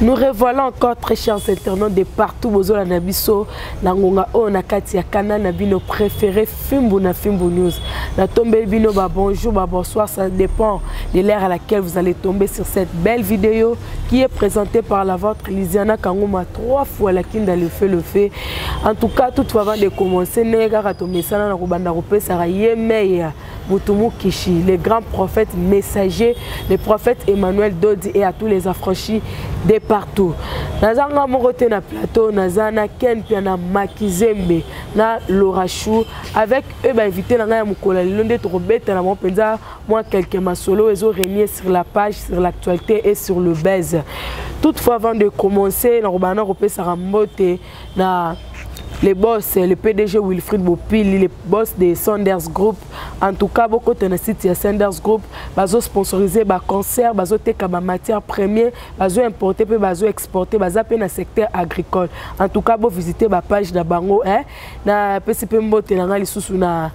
Nous revoilà encore très chers internautes de partout bozola na biso na ngonga o na kati ya canal na bino préféré Fimbu na Fimbu News. Na tomber bino ba bonjour, ba bonsoir, ça dépend de l'heure à laquelle vous allez tomber sur cette belle vidéo qui est présentée par la vôtre Lisiana Kangoma 3 fois la kinda le fait. En tout cas, tout avant de commencer nega ka tomber sana na kubanda kopesa ra yemeya Mutumu Kishi, le grand prophète messager, le prophète Emmanuel Dodi et à tous les affranchis de partout. Nazanga morote na plateau, nazana Ken Piana Makizembe, na Lorachou, avec eux bah invité na ngaya mukola londe to robeta na mon penza moi quelques masolo et régner sur la page, sur l'actualité et sur le buzz. Toutefois avant de commencer, na robana repé sarambote na les boss, le PDG Wilfried Bopili, les boss de Sanders Group, en tout cas, beaucoup de sites de Sanders Group, bazo sponsorisé ba concert, bazo teka ba matière première, bazo importer puis bazo exporter, bazo dans le secteur agricole. En tout cas, vous visiter ba page da bango, na PCP mbote na lisusu na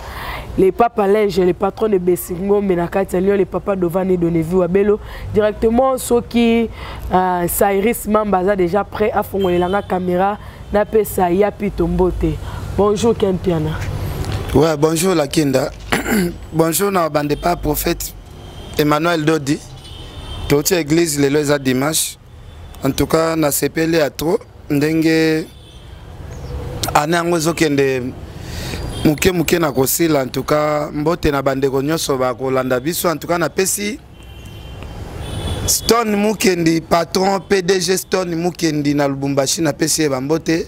les papas linge, les patrons de Bessingo, Menakati Lyon, les papas d'Ovani Donevu Wabelo, directement ceux qui Cyrus Mambaza déjà prêt à fondre la caméra. Napesa Yapi Tombote. Bonjour Ken Piana. Ouais, bonjour la Kinda. Bonjour na bande pas prophète Emmanuel Dodi. Toute église les lois dimanche. En tout cas na sepele à trop ndenge anangozo kende muke na kosila en tout cas mbote na bande ko nyoso ba ko landa biso en tout cas na pesi Stone Mukendi, patron PDG Stone Mukendi na Lubumbashi na pesi bambote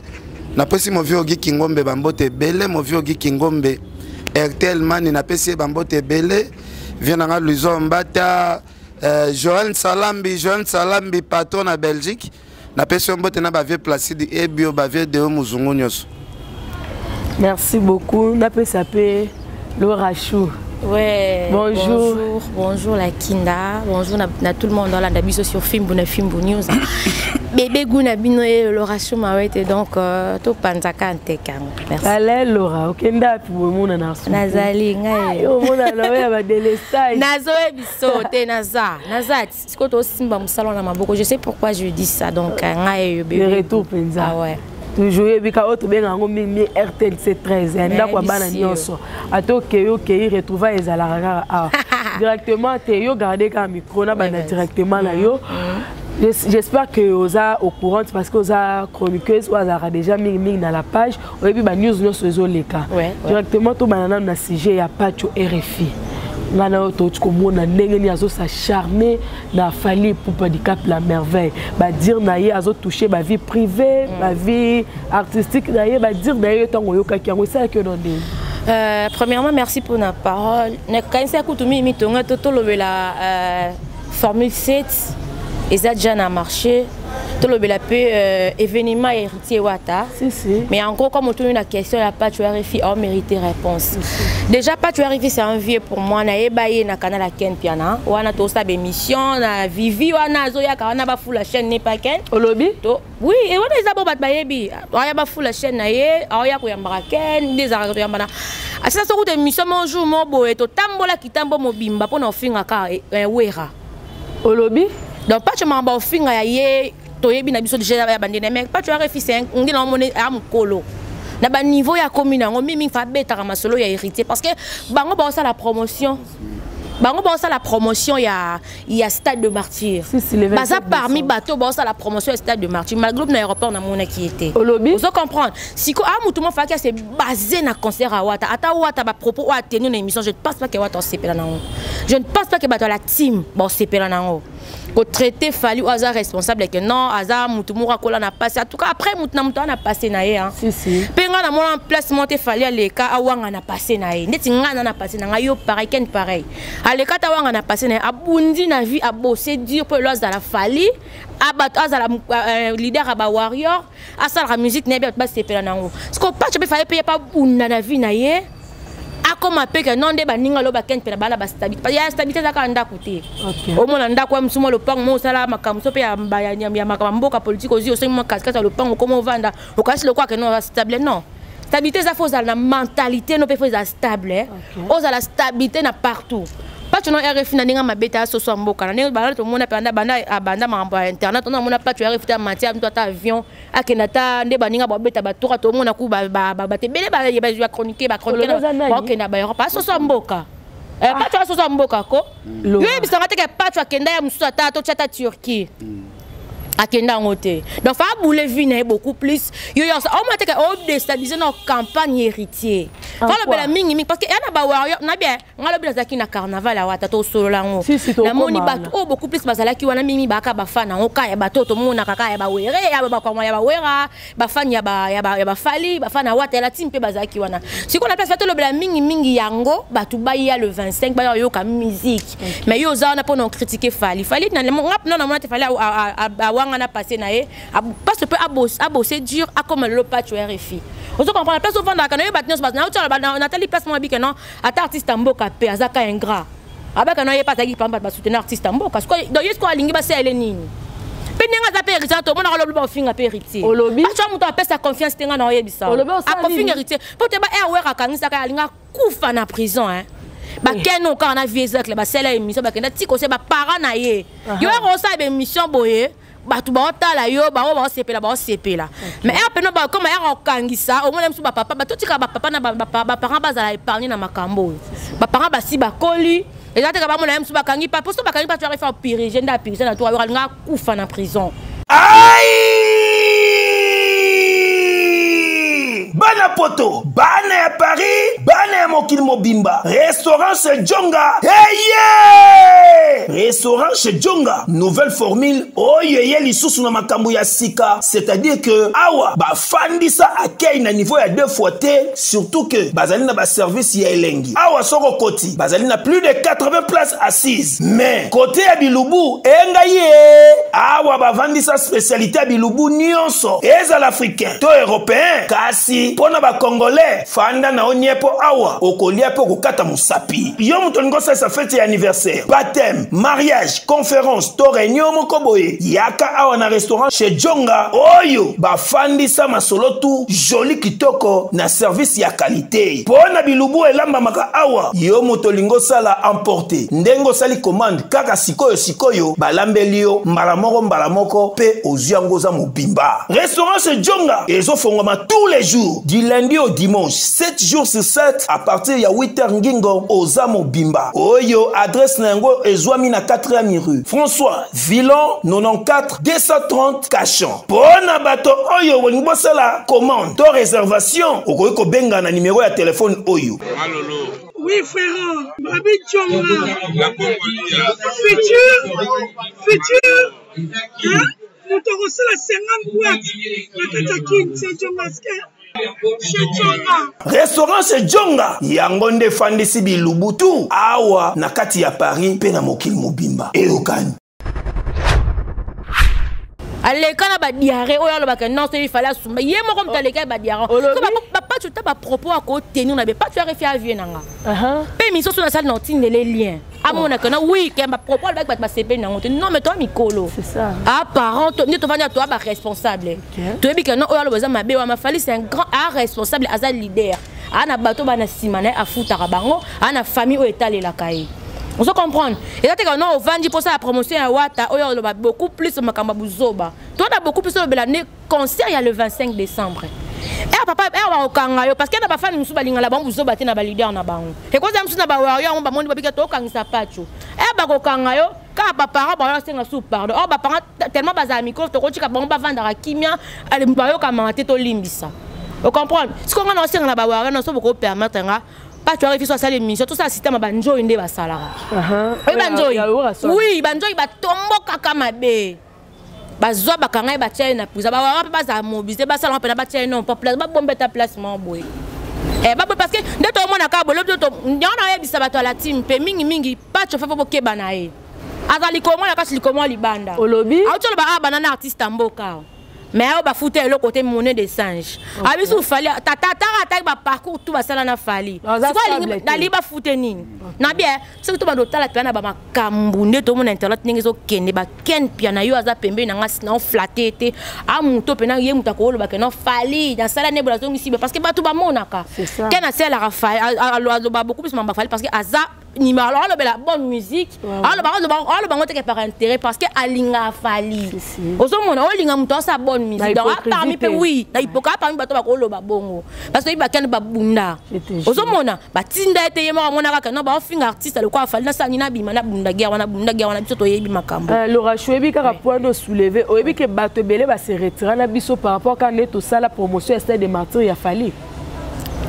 na pesi movio gi Kingombe bambote bele movio gi Kingombe RTL mani na pesi bambote bele vient na Luizo Mbata Joël Salambi patron na Belgique na pesi mbote na bavie Placide Ebio bavie de Muzungu nyos. Merci beaucoup na pesi apé Lorachou. Ouais, bonjour. Bonjour la Kinda, bonjour na tout le monde dans la Dabiso sur Fimbu na Fimbu News. Bébé Gouna Bino et Lorachou Mawete donc to panzaka anteka. Merci. Allez Laura, okenda pour mona na so. Nazali ngai. Yo mona na ya ba délestage. Nazo ebiso te naza. Siko to simba musalo na maboko. Je sais pourquoi je dis ça donc ngai bébé. Le retour penza. Ah ouais. Toujours bika auto benga ngomi RTL C13 nda kwa bana nyonso atoke yo ke retrouva ezala directement te yo garder ka micro na bana directement na yo. J'espère que vous êtes au courant parce que vous êtes chroniqueuse ou vous avez déjà mis dans la page ou puis ba news no sur les cas directement tout banana na sujet ya pacho RFI. Ngana oto tukomona ndenge ni azo sa charmer na fali pour handicap la merveille ba dire na ye azo toucher ba vie privée ba vie artistique na ye ba dire na ye tango yoka kiango ça que non de premièrement merci pour la parole na kanisa kutumi mitonga toto lobela formule 7 eza déjà na marché to lobela pe événement héritier wata si. Mais en gros comme on tourne la question la pas tu RFI a mérité réponse déjà pas tu RFI c'est un vieux pour moi na ebaye na canal Ken Piana wana to sa émission na Vivi wana zo ya kana ba full la chaîne n'est pas Ken olobi to oui et wana ezabo bat bayebi aya ba full la chaîne na ye aya ko yambara Ken des arts yambana asa so ko émission mon jour mo boye to tambola kitambo mobimba pona ofinga ka wera olobi donc pas tu m'en finga ya ye toyebi na biso déjà ya bandene mais pas tu RFI c'est ngi na mone am kolo na ba niveau ya commune ngo mimi fa beta ka masolo ya héritier parce que bango ba ça la promotion il y a stade de martyr baza parmi bateau ba ça la promotion stade de martyr malgré na aéroport na mona qui était vous comprendre si ko amutu mo fa que c'est basé na concert à Wata ata Wata ba propos wa tenir une émission je ne pense pas que Wata sepela na je ne pense pas que bato la team ba sepela na ko traiter fali hasard responsable que non hasard mutu mura kola na passé en tout cas après mutu na mutu na passé na ye hein si penga na mon place monter fali aleka awanga na passé na ye ndeti ngana na passé na yo pareil ken pareil aleka ta wanga na passé na abundi na vie a bosser dur pour l'os la fali abat azala leader aba warrior asala la musique na ba sepela na ngo ce qu'on pas tu peux faire payer pas bunda na vie na ye comme appelle que non de baninga lo ba ken pena bala ba stabilité ya stabilité za ka nda côté au moins nda kwa msumo lo pang mo sala makamso pe ya mbaya ya makamboka politique ozi oso mo kaskata lo pang comme vanda o kasi le quoi que non stable non stabilité za faut la mentalité no pe faut stable o za la stabilité na partout pas pas tu n'as RFI n'inga ma bêta so so mboka na ndenge bana to mona panda banda mambo internet on a mona pas tu RFI ta matière toi ta avion akenata nde baninga ba beta ba toka to mona ku ba te bele ba chroniquer ba okenda ba pas so so mboka pas tu so so mboka ko yo bisanga te ke pas tu akenda ya mususu ata to chata Turquie akenda ngote donc fa boule vine beaucoup plus yo yo au moins que au déstabiliser nos campagne héritier fa le bela mingi parce que yana ba warrior na bien ngalo bila zaki na carnaval a wata to solo lango na moni bato beaucoup plus bazala ki wana mimi baka bafana oka ya bato to mona kaka ya ba were ya ba kwa ya ba wera bafanya ya ba fali bafana wata la timpe bazaki wana siko na place fa to le bela mingi yango batu ba ya le 25 ba yo ka musique mais yo za na pour non critiquer fali na non na te fali a a passé naé parce que peut abosser dur à comme le patch RFI on se comprend la place au fond dans le battre na Nathalie place moi que non ata artiste mboka pe azaka ingrat abaka no yepa taki pamba ba soutenir artiste mboka parce que donc yesko alingi ba sele nini pe ninga za pe héritier to mona lo ba finga pe héritier olobi acha muto apesa sa confiance tenga na yebisa a confiance héritier pour te ba erreur kanisa ka alinga kufa na prison hein ba keno ka na vie exact ba sele émission ba kenda tiko se ba para na ye yo ro sa be émission boye batu ba otala yo ba sepela mais apeno ba comme ya okangisa au moins même ba papa ba totika ba papa na ba parents bazala épargner na makambo ba parents ba si ba koli et là te ka ba mona même ba kangi pas pour ba kangi pas tu arrives à piriger na piriger na toi nga kufa na prison Bana poto, bana ya Paris, bana ya mokili mobimba. Restaurant chez Djonga. Hey yeah! Restaurant chez Djonga. Nouvelle formule. Oye lisusu na makambo ya sika. C'est-à-dire que awa ba fandisa akei na niveau ya 2 fois T, surtout que bazali na ba service ya elengi. Awa soko koti, bazali na plus de 80 places assises. Mais côté ya Bilubu, engaye. Awa ba vandisa spécialité ya Bilubu nyonso. Eza l'africain, to européen, kasi pona ba congolais fanda na oniepo awa okolia po kokata musapi yo muto ngosa sa fête ya anniversaire baptême mariage conférence to réunion moko boye yaka awa na restaurant chez Djonga oyo ba fandisa masolo tu joli kitoko na service ya qualité pona Bilubu elamba maka awa yo muto lingosa la emporter ndengo sali commande kaka sikoyo balambelio mbala moko pe oziangoza mobimba restaurant chez Djonga ezo fongoma tous les jours du lundi au dimanche 7 jours sur 7 à partir ya 8h ngingo ozamo bimba oyo adresse nango ezwami na 4e rue François Villon 94 230 Cachon pona bato oyo wonibosala commande to réservation okoyi ko benga na numéro ya téléphone oyo Malolo. Oui frère, Babi Djonga. Futur. Hein? Nous te reçons la 50 boîtes. La Katakin, c'est Djonga. Restaurant chez Djonga yangonde fandisi Bilubutu awa na kati ya Paris pe na mokili mobimba eyokani aleka na ba diarrhée oyo alobaka non c'est il fallait asumba ye moko mtaleka ba diarrhée pas tu ta ba propos à côté nous na be pas tu arrives à vie nanga pe miso sur la salle notine les liens à mon akana oui que ma propos avec ba CP nango non mais toi mikolo c'est ça ah parent ni to vania toi ba responsable to ebi que non oyo alobaza mabe wa mafali c'est un grand responsable aza leader ana bato bana simana afuta bango ana famille o etalela kai. On se comprend. Et là, tu as non, vendu pour ça la promotion à Wata, on a beaucoup plus de Makamba Bouzoba. Toi, on a beaucoup plus de l'année concert, il y a le 25 décembre. Et papa, on va au Kangayo, parce qu'il y a des femmes qui sont là, Bouzoba, qui sont leader na bango. Et quand on est warrior, on va monter parce que tu as pacho. Et au Kangayo, quand papa parents c'est un sous pardon. Oh, parents tellement bas amis, tu as bon ba vendre à kimia, elle me parle comme un této limbisa. Vous comprenez? Ce qu'on a aussi dans la warrior, on se beaucoup permettre pas tu arrives sur ça l'émission tout ça système banjo inde ba sala oui banjo ba tombo kaka mabe bazwa bakanga ba tchai na puza ba wara ba za mobiliser ba sala pena ba tchai non pas place ba bombe ta placement boy ba parce que ndeto mona ka bolo to ndona yebisa bato la team pe mingi pas tu fa po keba na e azali comment ya kasi comment libanda olobi auto ba banana artiste mboka mais on va foutre le côté monnaie de singe. Abi sou fali tata ba parcours tout ba sala na fali. C'est quoi dali ba foutre nini? Na bien, c'est tout ba dotala piana ba makambu nde to mon internet ningi zo kende ba ken piana yo aza pembe na ngasi na flatter te. A muto pena ye mutako lo ba ke no fali dans sala ne bola zongi sibe parce que ba tout ba monaka. Ken a sala rafael alo ba beaucoup plus mamba fali parce que aza numéro alors la bonne musique alors bango te par intérêt parce que alinga fali ozomona olinga muto sa bonne musique donc parmi pe oui na ipoka parmi bato bakoloba bongo parce que bakana babunda ozomona batinda ete yema mona kaka no ba finga artiste le quoi fali na sani na bima na bunda guerre wana biso to yebi makambo Laura Chouebi kaka point de soulever oyebi ke bato belé ba se retirer na biso par rapport quand neto sala promotion Stade des Martyrs ya fali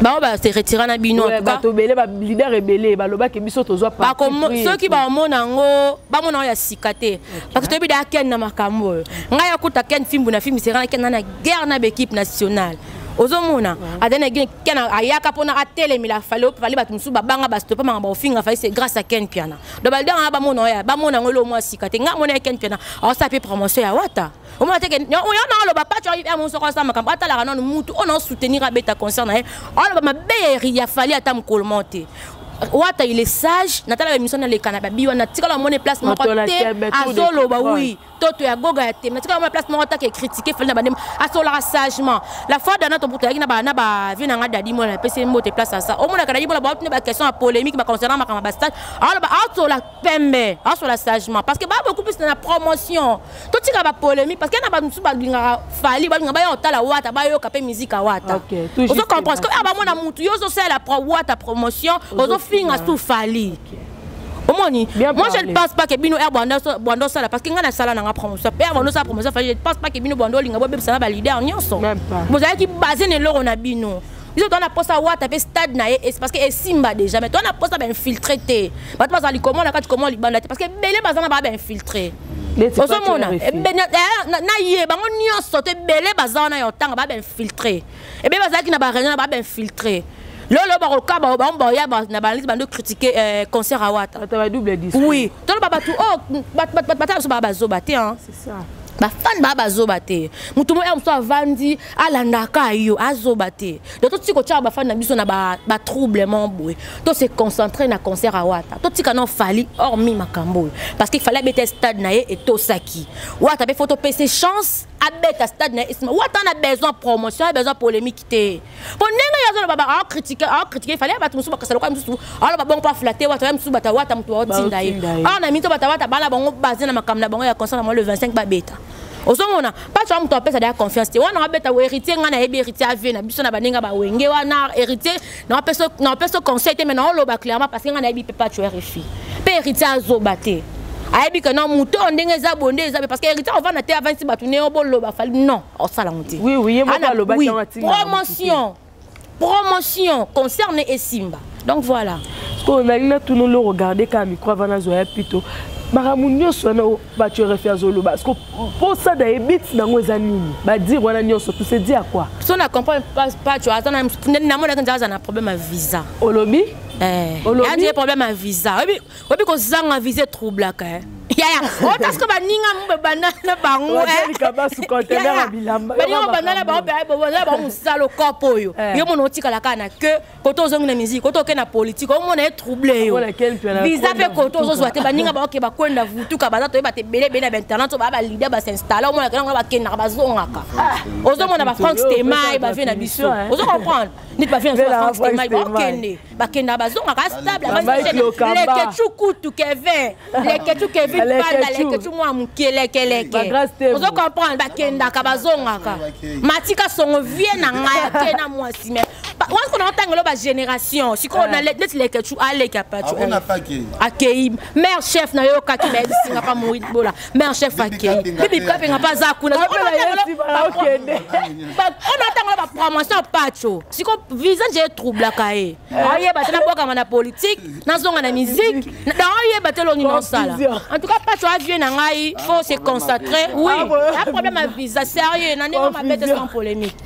ba se retirer na bino bato belé ba leader rebelle ba loba ke biso tozwa pas ceux qui ba mona ngo ba mona ya sikate parce que to bi da ken na makambo nga ya kuta ken fimbu na film sera ken na guerre na équipe nationale ozomona adena ken ayaka pona atele mi la fali bato musu babanga ba stopper manga ba ofinga fali c'est grâce à Ken Piana do balda ba mona ngo lo mo sikate nga mona Ken Piana on sa pe promotion ya wata o mo teke on ya na lo ba pa tu ya mo so ko sa makambo atala na mutu on soutenir abeta concert na on ba mabeeri ya fali atam kolmonter Wata il est sage, Nathalie émission dans les canapés, biwana tika la monnaie place mon côté, azolo ba oui, toto ya goga ya tem, tika la place mon côté qui critiquer fallait na bandem, asola sagement. La fois dans notre bouteille na ba vient nga dadi mo la PC mo te place à ça. Au moins la dadi mo la ba une question polémique ba concernant ma bastard. Alors ba asola pembe, asola sagement parce que ba beaucoup plus dans la promotion. Tout tika ba polémique parce que na ba musu ba linga fali ba linga ba yo tala wata ba yo kapé musique à wata. On se comprend parce que ba mo na mutu yo so c'est la wata promotion, on finga tout fali. Omoni, moi je ne pense pas que bino bando sala parce que ngana sala na promotion. Père bando sala promotion, je ne pense pas que bino bando linga bobe sala ba leader nyonso. Vous avez qui basé ne loro na bino. Ils ont posé à Wata stade na et parce que Simba déjà mais toi on a posé à infiltrer té. Pas toi ça li comment na comment li banda parce que belé bazana ba infiltrer. Osomona na yé bango nyonso te belé bazana yo tanga ba infiltrer. Et bien bazaki na ba réunion ba infiltrer. Lolo baroka ba ya na balise bando critiquer concert à Wata. Ça va double discours. Oui. Toi ba tout oh bata so ba zo baté hein. C'est ça. Ba fan ba zo baté. Mutu mo so avandi alandaka yo azo baté. Donc tout ti ko tia ba fan na biso na ba troublement boy. To se concentrer na concert à Wata. To ti kana fali hormis makambo parce qu'il fallait mettre stade na et to saki. Wata be photo PC chance abeta stade na isma Wata na besoin promotion, besoin polémique té. Pour nenga yazo ba critiquer fallait ba musu ba kasalo kwa musu. Alors ba bon pas flatter Wata musu bata Wata mutu tinda ye. Ah na mito bata Wata bala bango basé na makamna bango ya concert le 25 ba beta. Osomona pas tu as pesa de confiance te wana beta héritier ngana yebi héritier ave na biso na baninga ba wenge wana héritier na pesa conseil te mais na lo ba clairement parce que ngana yebi pas tu RFI pe héritier azobate ayebi que non muto ndenge za bonde za parce que héritier on va na te avant si batu ne obolo ba fali non o sala nti oui yemo ba lo ba promotion concerne et Simba donc voilà on a là tout nous regarder quand micro avant na zoya plutôt Baramunyo sona ba tu refais zolo parce que pour ça des bits na ngoza nini ba dire wana nyonso tu sais dire quoi si on ne comprend pas tu as na mona quand un problème à visa olobi il y a un problème à visa obi ko zanga visa trouble ka ya o parce que ba ninga mbe banana bango kaba su conteneur à bilamba ba ninga banana ba musalo kopo yo yo mono tikala kana que koto zonga na musique koto ke na politique o mona troublé yo visa pe koto zo zwate ba ninga ba ke ba kwenda vutuka bazato ba te bele bele internet ba leader ba s'installer o mona kana ba kena ba zongaka ozo mona ba France Tema ba vient na biso ozo comprendre nit ba vient na France Tema ba kende ba kenda ba zongaka stable ba les kechuku tu Kevin les kechuku Kevin pas les kechuku moi mukeleke ozo comprendre ba kenda ka ba zongaka matika songo vient na ngaya kena moi si mais once qu'on entend la génération si on a les kechuku aller capable on a pas qui akei mère chef na yo ka ki ba disinga pa mo bola mère chef akei bibi kape nga pa za kuna on entend la promotion pacho si ko visa je trouble kae aye batana boka na politique na zonga na musique na aye batelo ni non sala en tout cas pacho avion na ngai faut se concentrer oui un problème à visa sérieux na ndeko mabete sans polémique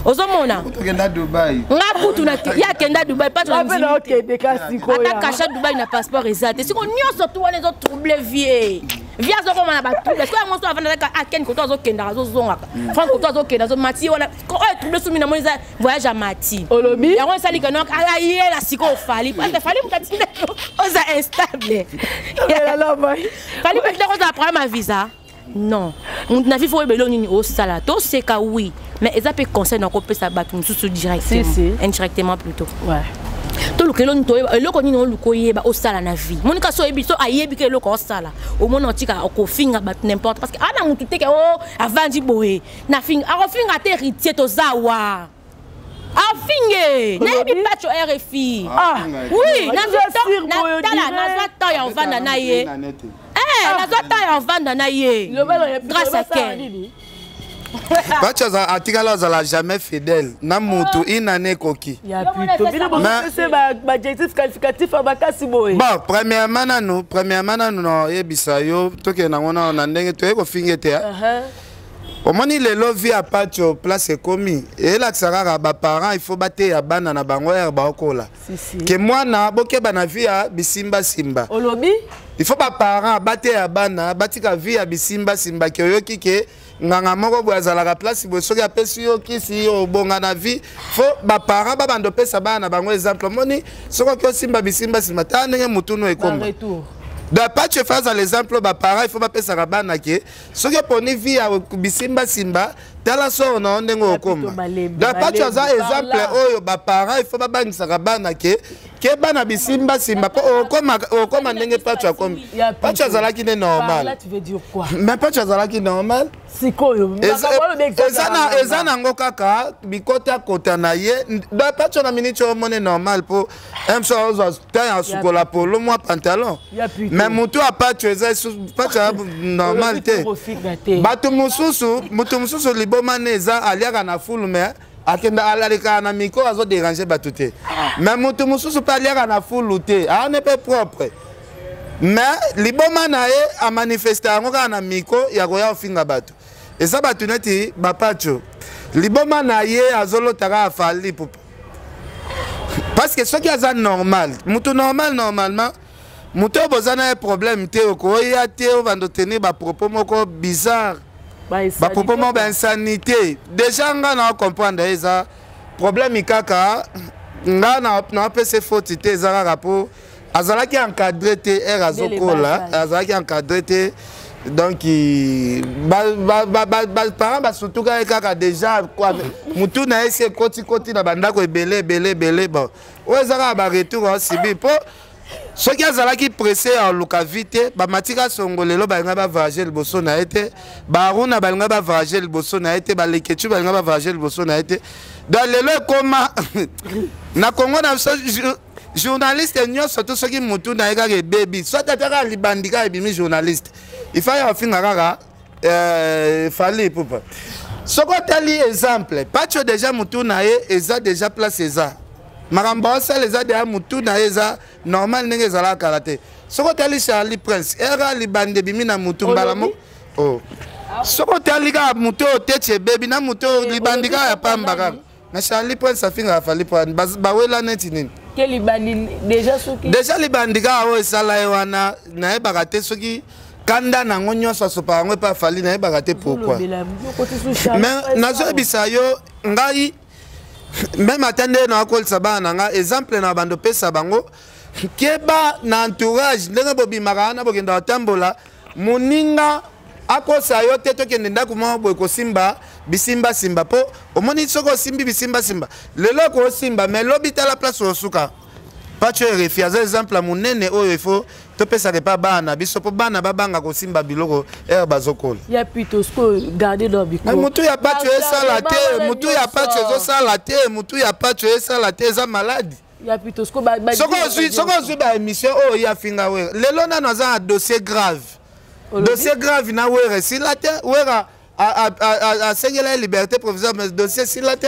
ozomona kenda Dubai ngakutu na ya kenda Dubai pas na OK de kasiko ya ata kacha Dubai na passeport exact si ko nyonso to wana zo trouble vie via zo ko mana ba trouble est-ce que mon so avant na ka aken ko to zo kenda zo zongaka franc ko to zo kenda zo mati wana ko trouble sumi na moniza voyage à mati olobi ya on sali que non aye la siko fali parce que fali mutati oza instable la boy fali peut-être oza prendre ma visa non na vie faut ebelo nini au sala to c'est ka oui mais ils appellent conseil donc on peut ça battre sous directement indirectement plutôt ouais to lukelo nto eloko nini oluko yeba osala na vie monika so ebi so ayebi ke eloko osala o mona otika okofinga bat n'importe parce que ana mutu teke o avandi boye na finga akofinga te héritier to zawa afinge na ebi pacho RFI oui na zo ya ovanda na ye na zo ya ovanda na ye grâce à quel Bacha atikala zala jamais fidèle na mutu inane koki. Ya plutôt bino c'est ba adjectif qualificatif abakasi boye. Bon, premièrement nanu no yebisa yo toke na ngona na ndenge to eko fingete ya. Omoni lelo vi apacho place komi et la tsara ba parents il faut bater ya bana na bango ya ba okola. Que moi na boke bana vi ya bisimba simba. Olobi il faut ba parents bater ya bana batika vi ya bisimba simba ke yo kike nganga moko boazala la place bo soki apesi yo kisi yo bonga na vie faut ba parents ba bando pesa bana bango exemple moni soko ko simba bisimba simba ta ndenge mutuno ekomba da pas tu fais l'exemple ba parents il faut ba pesa bana ke soki poni vie ya bisimba simba tala so na ndenge okoma da pas tu as exemple oyo ba parents il faut ba bangisa bana ke bana bisimba simba po okoma ndenge pas tu akomi pas tu azala ki normal là tu veux dire quoi mais pas tu azala ki normal sikoyo ezana ngo kaka bikota kota na ye da pas tu na minute au monde normal po un chose ta sukola polo moi pantalon mais mutu a pas tu pas normalité batu mususu liboma neza aliaka na full mais akenda alalika na miko azo déranger batute mais mutu mususu pa aliaka na full te a ne pas propre mais liboma na ye a manifester ngo kana miko ya koya ofinga batu eza batu neti bapacho liboma na ye azolotaka afali pupa parce que ce qui est normal mutu normalement mutu bozana un problème te okoya te ovando tenir ba propos moko bizarre ba propos moko insanité déjà nga na comprendre eza problème kaka nga na pese faute te eza rapport azalaki encadré te azokola azalaki encadré te donc parents surtout kaka déjà mutu na ese koti na bandako ebele bon ozaka ba retour sibi po soki azalaki pressé en luka vite bamatika songolelo balinga bavage liboso na ete baruna balinga bavage liboso na ete baleketu balinga bavage liboso na ete dans lelo ekoma na Congo na journaliste nyonso to soki mutu na yeka ke baby soit ataka libandika ebimi journaliste il faut ya finga kaka fallait poupa soko tali exemple pacho déjà mutu na ye eza déjà place eza makambo osala eza déjà mutu na ye eza normal ndenge ezala kala te soko tali Charlie Prince era libande bimi na mutu mbala mo oh soko tali ka mutu oteche baby na mutu libandika ya pamba kaka na Charlie Prince afinga fallait pour bawela neti nini quel bandi déjà les bandika o esala ewana na e bagate soki kanda na ngonyo so pa ngwe pa fali na e bagate pourquoi mais nazo bisayo ngai même atende na akol sabana nga exemple na bando pesa bango keba na entourage ndenge bobimaka na bokenda tambola moninga akosa yo te tokende ndako mo boy ko simba bisimba simba po omoni soko simbi bisimba simba lelo ko simba mais lobita la place osuka pas tu refiaz exemple monene oyo il faut to pesa ke pa bana biso po bana babanga ko simba biloko bazokola ya plutôt ce que garder dans biko mutu ya pas tu sala te mutu ya pas tu zo sala te mutu ya pas tu sala te za malade ya plutôt ce que soko zui ba émission oyo ya finga we lelo na za un dossier grave dossier grave na were si la te wera a sengela liberté provisoire mais dossier si la te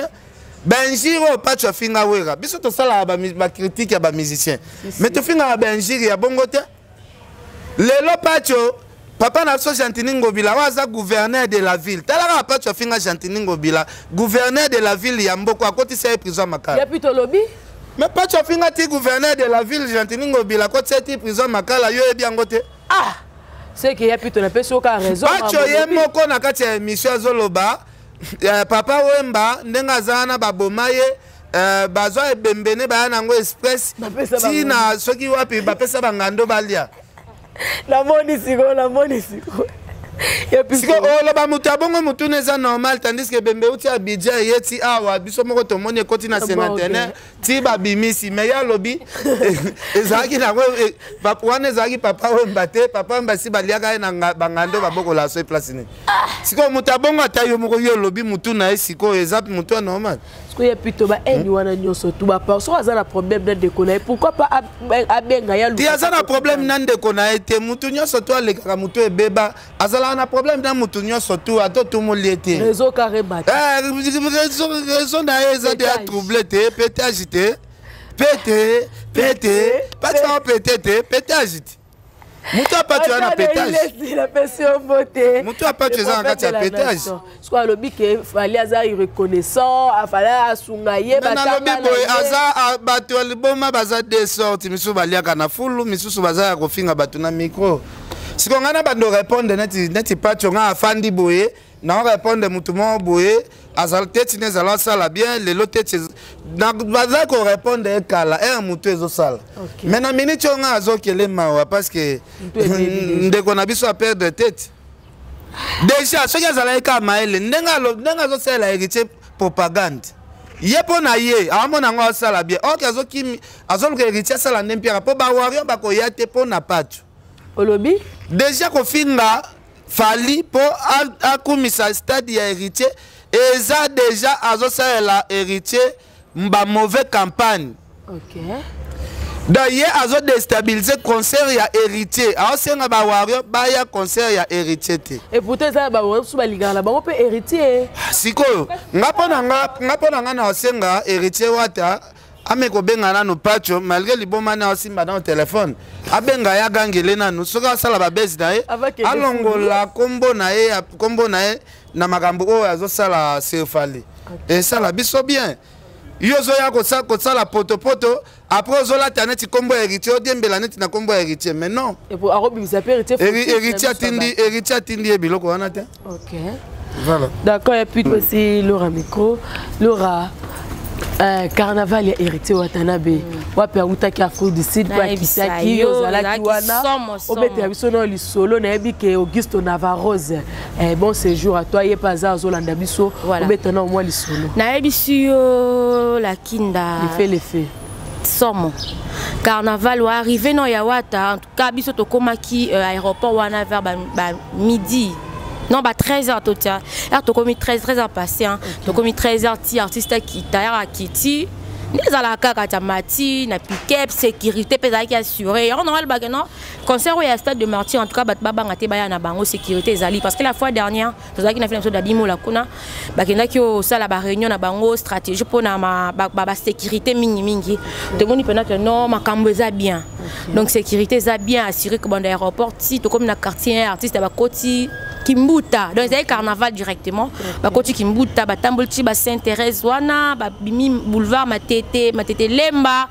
benjiro pas tu finga wera biso to sala ba critique ya ba musicien mais to finga benjiri ya bongo te lelo pacho papa na so Gentini Ngobila waza gouverneur de la ville talaka pacho finga Gentini Ngobila gouverneur de la ville ya mboko akoti sa prison makala ya plutôt lobby mais pacho finga ti gouverneur de la ville Gentini Ngobila akoti sa prison makala yo ebi angote ah c'est que y a plutôt la personne qui a raison. Pacho yemoko na kati ya émission zoloba papa Wemba ndenga zana babomaye bazo ebembene bana ngo express tina soki wapi bapesa bangando balia la moni siko Siko oloba mutu abongo mutu neza normal tandis que bembe uti abidja yeti awa biso moko to moni ekoti na sénataire ti babimisi mais ya lobi ezaki na papa wana ezaki papa ombate papa mbasi baliaka na bangando baboko la so place ni siko mutu abongo atayo moko yo lobi mutu na siko ezap mutu normal siko ya pito ba enyi wana nyoso tu ba parce que azana problème de déconner pourquoi pas abenga ya lu azana problème nan déconner te mutu nyoso to aleka mutu ebeba azala na problème na mutu nyoso tu ato tout mo liete réseau carré bat raison na eza de troublé te pété agité pété pas de pété pété agité mutu apatu ana pétage la pression beauté mutu apatu eza na kati ya pétage soit lobi ke fali aza reconnaissant afala asungaye bataka lobi boy aza bato liboma baza de sorte misu baliaka na fulu misusu baza ya kofinga bato na micro siko ngana bando répondre neti pacho nga afandi boye na répondre mutu mo boye azal tete nezala sala bien lelo tete na baza ko répondre ekala mutu ezo sala mais na minute nga azokele mawa parce que ndeko na biso a perdre tête déjà soki azala eka maele ndenga zo sala héritier propagande yepo na ye amona ngo sala bien ok azokimi azoluka héritier sala ndempira po ba wario bakoya te po na pacho olobi déjà kofinga fali po akumisa stade ya héritier eza déjà azosalela héritier mba mauvais campagne d'ailleurs azo déstabiliser concert ya héritier aosenga ba wario baya concert ya héritier te et pourtant ça ba wario suba ligala bango pe héritier sikoyo ngapona nga na osenga héritier wata ameko benga nanu pacho malgré liboma na osimba na téléphone abenga ya gangele nanu soka sala ba base na ye alongola kombo na ye na makambo oyo azosala sefali et sala biso bien yozo ya kosala poto après ozolata neti kombo héritier odiembela neti na kombo héritier mais non et pour arobimisa héritier atindi biloko wana te voilà d'accord et puis aussi Laura micro Laura carnaval ya héritier Watanabe wapi autaki Afrique du Sud pa kisaki ozalaki wana obete biso no lisolo na ebike Augusto Navarrose bon séjour à toi yepa za zolanda biso obete na moi lisolo na ebisio la kinda les faits somo carnaval wa arrivé no ya wata en tout cas biso to komaki aéroport wana vers midi. Non, 13h total. Alors, tu as commis 13h passé. Tu as commis 13h, ti artiste qui t'a quitté. Nous allons à la mati, na piquet, sécurité, pédale qui assuré. On aura le bagano. Concert où il y a stade de martyr, en tout cas, baba ngate baya na bango sécurité zali. Parce que la fois dernière, nous avons fait une émission d'Adimo la kuna. Bagena qui au salle la réunion na bango stratégie pour na ma sécurité mingi. Tout le monde peut que non, ma camboza bien. Donc sécurité za bien assuré que bon aéroport, si tu comme na quartier artiste à Bakoti. Kimbuta donc c'est carnaval directement bakoti Kimbuta batambolti ba Sainte-Thérèse wana ba bimi boulevard matete lemba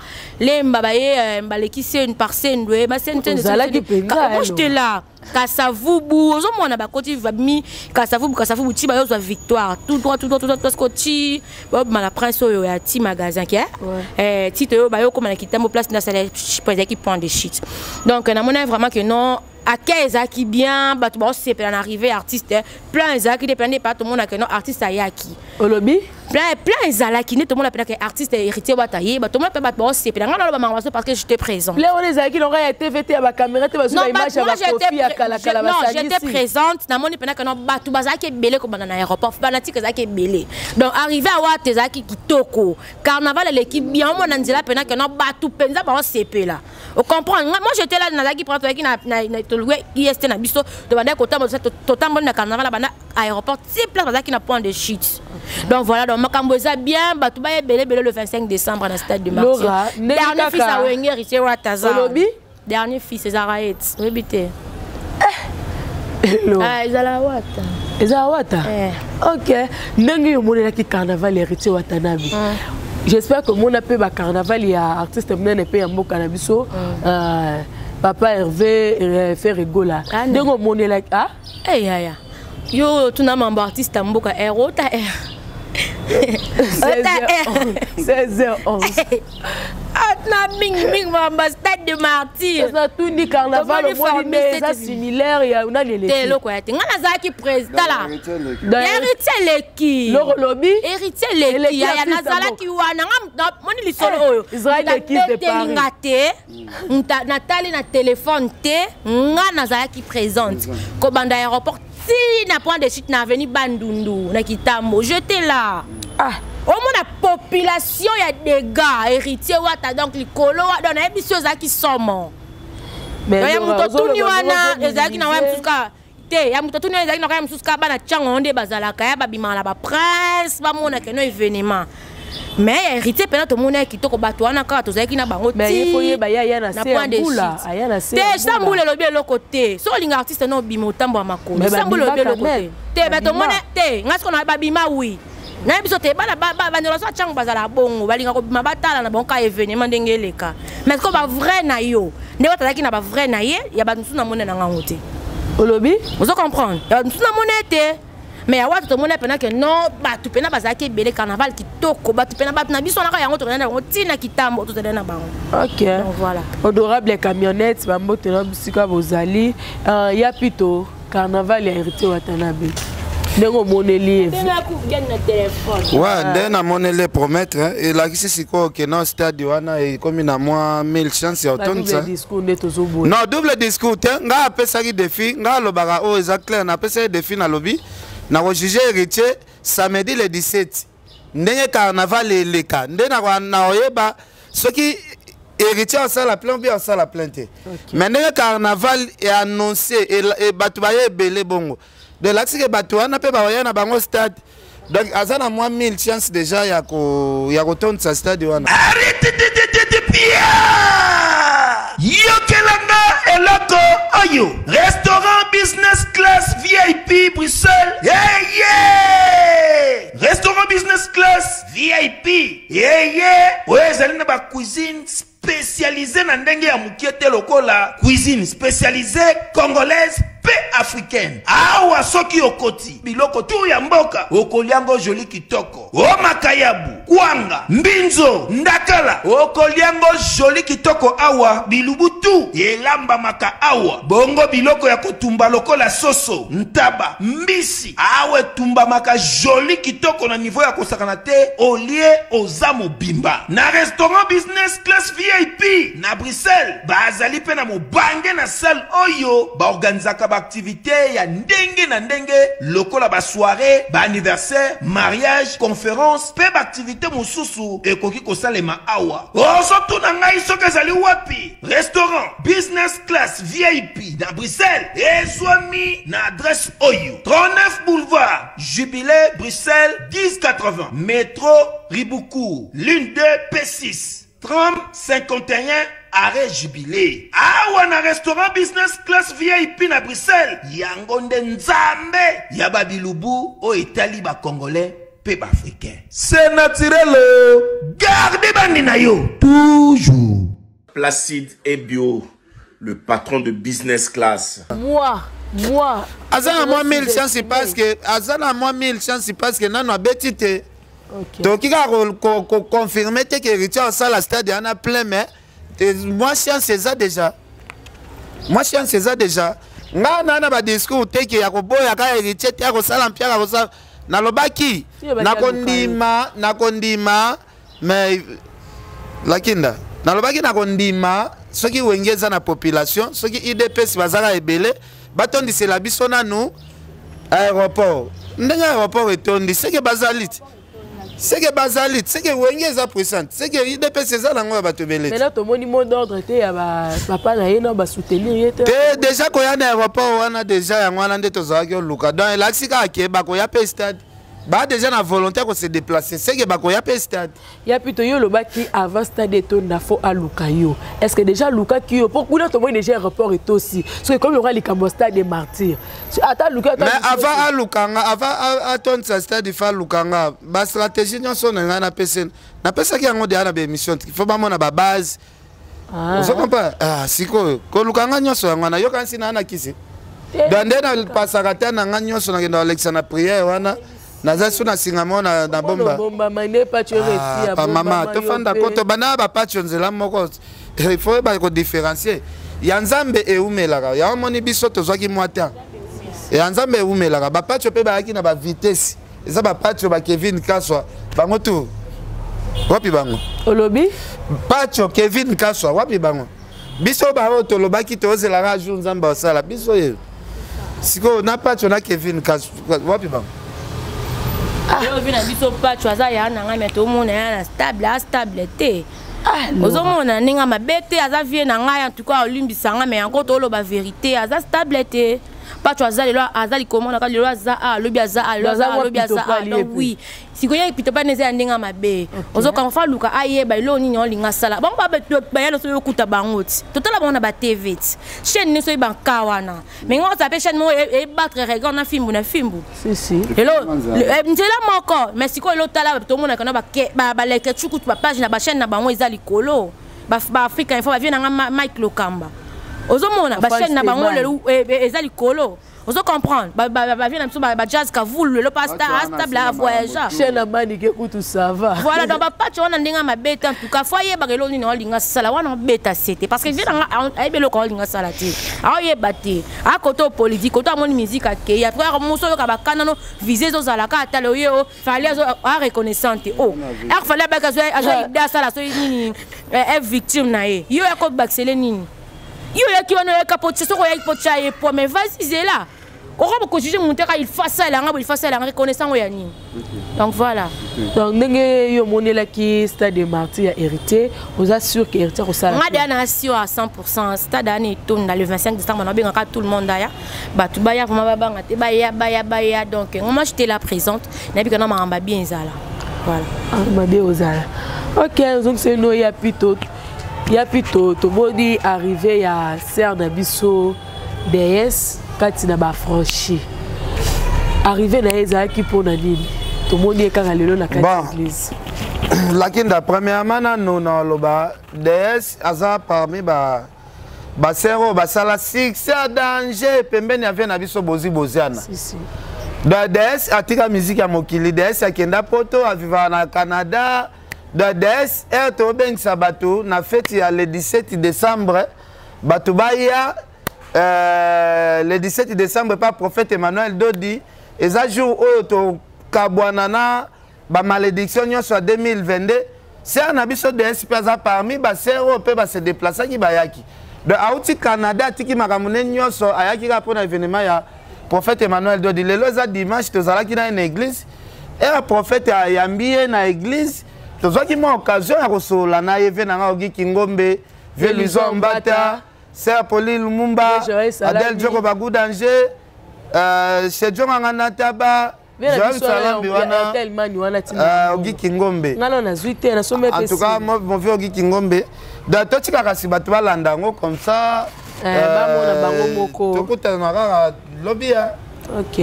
baye baleki scène par scène doé ba Sainte-Thérèse moi j'étais là Kasavubu ozomona bakoti vabimi Kasavubu ti ba yo victoire tout droit parce que ti ba la prince oyo ya ti magasin qui ti to ba yo comme na kitambo place na salle qui point de shit donc na mona vraiment que non à quel qui bien bah tu c'est pour arriver artiste plein qui dépendait pas tout le monde que non artiste ayaki olobi plein zalaki tout le monde appelle que artiste héritier bataillé bah tout le monde peut pas c'est pour nga parce que j'étais présent les on les qui l'aurait été VT à ma caméra tu vas sur l'image à ma copie à kala non j'étais présente na moni pena que non bah tout bazaki belé comme dans l'aéroport banati que zaki belé donc arrivé à wate zaki kitoko carnaval l'équipe bien mon nzela pena que non bah tout penza ba CP là on comprend moi j'étais là dans la qui prend qui na qui est na biso de banda côté totalement na carnaval banda aéroport si place bazaki na point de shit donc voilà donc makamboza bien bato ba belé le 25 décembre dans stade de Martyr dernier fils à Wenger ici Wataza dernier fils Césaraet rebité ezala wata ok ndenge yo monela ki carnaval héritier Watanabe j'espère que mon appel ba carnaval il y a artiste mnene pe ya mboka na biso papa Hervé fait rigola ndenge monela ah ya yo tuna mambo artiste mboka erota 16h11 na ming stade de martyr ça tout ni carnaval au moins ça similaire il y a on a les telo quoi te ngana zaki président là héritier leki le lobby héritier leki ya nazala ki wana moni lisolo oyo Israël qui de Paris ngate natali na téléphone te ngana zaki présente ko banda aéroport si na point de chute na avenue Bandundu na Kitambo j'étais là au moins la population y a des gars héritiers wata donc likolo wa na émission za ki somo mais ya muto tuni wana ezaki na wa msuka te ya muto tuni ezaki na wa msuka bana chango onde bazalaka ya babima la ba presse ba mona keno événement mais héritier pena to mona kitoko bato wana ka to zaki na bango ti mais il faut yeba ya na sembula aya na sembula te sambula lobi eloko te so linga artiste no bimo tambo makolo sambula lobi eloko te bato mona te ngasko na babima oui na biso te bala bandelo so chango bazala bongo balinga ko bima batala na bonka événement ndenge eleka mais ko ba vrai na yo ne wataki na ba vrai na ye ya ba ntsuna mona na ngango te olobi vous comprendre ya ntsuna mona te mais awa to mona pena que non batu pena bazaki belé carnaval kitoko batu pena batu na biso na ka yango to na ngo tina Kitambo to na bango OK donc voilà honorable camionnettes bambote na bisika bozali ya pito carnaval ya hérité Watanabe Nengo moneli ouais ndena moneli promettre et la kisi siko que non stade wana et comme na moi 1000 chances ya automne ça non double discours nga apesa ki défi nga lobaka o exact clair na apesa défi na lobby na ko juger héritier samedi le 17 ndenge carnaval eleka ndena na oyeba ce qui héritier en salle plein bien en salle plainte mais ndenge carnaval est annoncé et batu ba belé bongo de là que Batouana peut ba na bango stade donc azana moi 1000 chances déjà ya retourner sa stade wana arrête Pierre yokelanga eloko oyo restaurant business class VIP Bruxelles restaurant business class VIP ouais zalina ba cuisine spécialisée na ndenge ya mukiete lokola cuisine spécialisée congolaise africaine awa soki okoti biloko tu ya mboka okoliango joli kitoko o makayabu kwanga mbinzo ndakala okoliango joli kitoko awa bilubutu elamba maka awa bongo biloko ya kotumba lokola soso ntaba mbisi awe tumba maka joli kitoko na niveau ya kosakana te olie ozamo bimba na restaurant business class VIP na Bruxelles bazali pe na mobange na salle oyo ba organizaka activité ya ndenge na ndenge lokola ba soirée ba anniversaire mariage conférence pe ba activité mususu ekoki kosalema awa oso tuna ngai soki ezali wapi restaurant business class VIP na Bruxelles ezwami na adresse oyo 39 boulevard Jubilé Bruxelles 1080 métro Riboucourt l'une 2 P6 30 51 arrêt Jubilé. Awa na restaurant business class VIP na Bruxelles. Yango nde nzambe ya babilubu o Italie ba congolais pe ba africain. C'est naturel. Gardez bandi na yo toujours. Placide et Bio, le patron de business class. Moi azana moi 1000 chances parce que azana moi 1000 chances parce que nano abetite. OK. Donc il a confirmé que héritier en salle stade en a plein mais moi chance c'est ça déjà. Nga na ba discours teke ya ko boya ka héritier ya ko sala mpia ko sala na lobaki na kondima mais lakinda na lobaki na kondima soki wengeza na population soki IDPS bazala ebele batondi c'est la biso na nous aéroport ndenge aéroport etondi c'est que bazalit c'est que wengeza puissante c'est que IDPS c'est ça lango ba tobele mais là to moni mot d'ordre te ya ba papa na yena ba soutenir yete déjà ko ya na aéroport wana déjà ya ngwana nde tozaki luka donc laxika ke ba ko ya pe stade ba déjà na volonté ko se déplacer c'est que ba ko ya pe stade ya plutôt yo lo baki avant stade eto na fo aluka yo est-ce que déjà luka ki yo pour kuna to moni déjà aéroport est aussi parce que comme il y aura les cambo stade des martyrs ata luka mais avant alukanga avant aton sa stade fa lukanga ba stratégie nyonso na na pesen na pesa ki yango de na ba émission il faut ba mona ba base vous comprenez siko ko lukanga nyonso yango na yo kansi na kisi dande na pasakata na nga nyonso na kenda Alexandre prière wana naza so na singamo na bomba bomba mane patch réussi pa mama to fanda poto bana ba patch nzela moko il faut ba ko différencier ya nzambe eumelaka ya moni biso to zwaki mwata ya nzambe eumelaka ba patch pe ba ki na ba vitesse eza ba patch ba Kevin Kaswa bango tu wapi bango olobi patch Kevin Kaswa wapi bango biso ba to lobaki to zela ra jour nzambe osala biso ye siko na patch na Kevin Kaswa wapi bango yo vina biso patch aza ya na ngame to mona ya stable te ozomona ninga mabete aza vie na ngai en tout cas olimbisa nga mais encore to lo ba vérité aza stable te patch aza lelo aza likomona ka lelo aza lobi aza lobi aza donc oui sikoya pitopa neze ndinga mabe ozoka fa luka ayeba ilo nini olinga sala bon ba bayano so yokuta bangoti totala bona ba TV chaîne ne so ba kawana mais ngota sa pe chaîne mo e battre regard na fimbu si elo ntela moko mais sikoya ilo tala to mona kana ba like chukutu ba page na ba chaîne na bango eza likolo ba Africa info ba vient na Mike Lokamba ozomona ba chaîne na bango lelo eza likolo ozo comprendre ba vient na biso ba jazz ka vulu le pasta stable à voyager chaîne na bani ke kutu ça va voilà donc ba patch on ndinga mabeta en tout cas foyer ba lelo ni olinga sala wana beta c'était parce que vient ay belo ko olinga sala te aye baté a koto politique koto amoni musique akei après moso ka ba kanano viser zo zala ka atalo yo fallait a reconnaissante oh er fallait ba ka zo a ida sala so nini est victime na ye yo ko baxele nini yo ya ki wana ya kapoti so ko ya pocha ye po mais vas-y c'est là on va juger mon terrain il fasse ça il fasse ça la reconnaissance ya nini donc voilà donc ndenge yo monela ki stade de Martyr ya hérité vous assure que hérité ko sala ngade na assure à 100% stade année tourne dans le 25 décembre on a bien tout le monde daya batu baya vraiment babanga te baya donc moi j'étais là présente na bi kana mamba bien zala voilà mabé ozala OK donc c'est no ya pito to bodi arrivé ya sœur na biso DS kati na ba franchi arrivé na ezaki pona nini to moni ekanga lelo na kati l'église lakini da premièrement na loba DS aza parmi ba sero ba sala succès danger pembeni avait na biso boziana si da DS atika musique ya mokili DS akenda poto aviva na Canada da DS to bengisa bato na fête ya le 17 décembre bato baya le 17 décembre par prophète Emmanuel Dodi et ça jour où to kabwanana ba malédiction nyonso 2022 c'est un abiso de espèce parmi ba sero pe ba se déplacer ki bayaki de auti Canada tiki makamune nyonso ayaki ka pona événement ya prophète Emmanuel Dodi lelo za dimanche to zalaki na une église et prophète ayambie na église to zaki mo occasion ya kosola na evena nga ogi Kingombe Veluzo Mbata Sœur Pauline Lumumba, Adèle Djoko Bagou Danger, chez Djonga Nganataba, Joël Salambi wana, Ogi Kingombe. En tout cas, mon vieux Ogi Kingombe. Dans tout ce cas, si tu vas l'andango comme ça, tu as lobby. OK.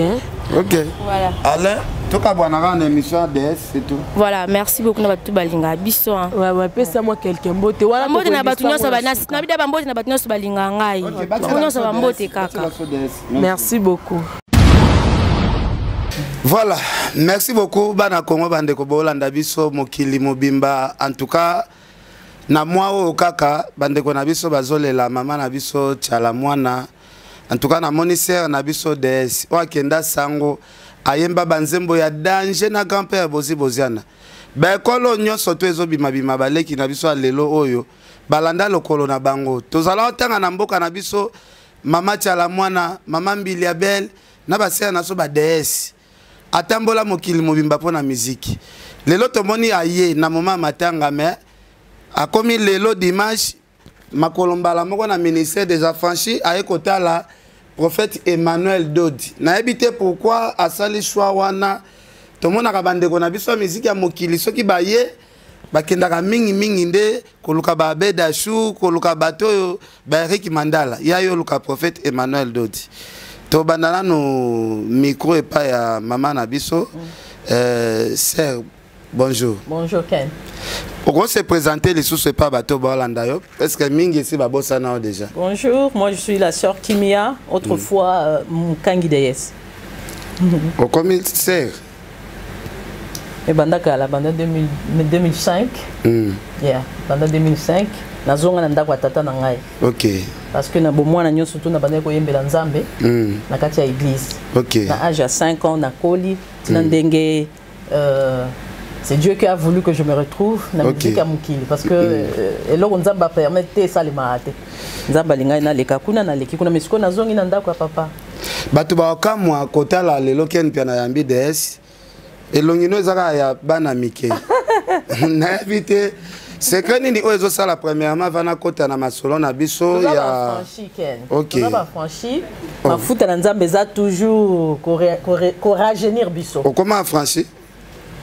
Voilà. Alain, tu as une émission DS, c'est tout. Voilà, merci beaucoup na batu balinga biso. Ouais, pesa moi quelqu'un mbote. Voilà mbote na batu nyonso ba na bida ba mbote na batu nyonso balinga ngai. Nyonso ba mbote kaka. Merci beaucoup. Voilà, merci beaucoup bana Kongo bande ko bolanda biso mokili mobimba en tout cas na moi o kaka bande ko na biso bazolela mama na biso tchala mwana. En tout cas, na moniteur na biso DS o akenda sango ayemba banzembo ya danger na grand-père boziana. Ba kolo nyonso to ezobima bima baleki na biso lelo oyo balanda lokolo na bango. Tozala otanga na mboka na biso mama tchala mwana, mama Mbili Abel na basera na so ba DS. Atambola mokili mobimba pona musique. Lelo tomoni aye na mama matanga mais akomi lelo dimanche makolombala moko na ministère des affranchis a ekotala prophète Emmanuel Dodi na ebité pourquoi asali choix wana tomona ka bandeko na biso musique ya mokili soki baye bakendaka mingi nde koluka ba beda chou koluka bato ba Eric Mandala ya yo luka prophète Emmanuel Dodi to bandana no micro epa ya mama na biso sœur. Bonjour. Bonjour Ken. Pourquoi se présenter les sous pas bateau Balandayo? Parce que Mingi ici va bosser déjà. Bonjour, moi je suis la sœur Kimia, autrefois Mukangi Deyes. Comment il sert? Et bandaka la banda 2005. Yeah, banda 2005. Nazonga na ndako tata na ngai. OK. Parce que na bomwana nyo surtout na banda ko yembela nzambe na kati ya église. OK. Na âge à 5 ans na koli tina ndenge c'est Dieu qui a voulu que je me retrouve na musique ya mukili parce que eloko nzamba permettre ça les maate. Nzamba linga na leka kuna na leki kuna misiko na zongi na ndako ya papa. Batu ba kamwa kotala lelo ken pia na yambi DS. Elongino ezaka ya bana mike. Na éviter secret nini ozo sala premièrement vana kota na masolo na biso ya OK. On va franchi. Mafuta na nzambe za toujours courageunir biso. Comment franchi?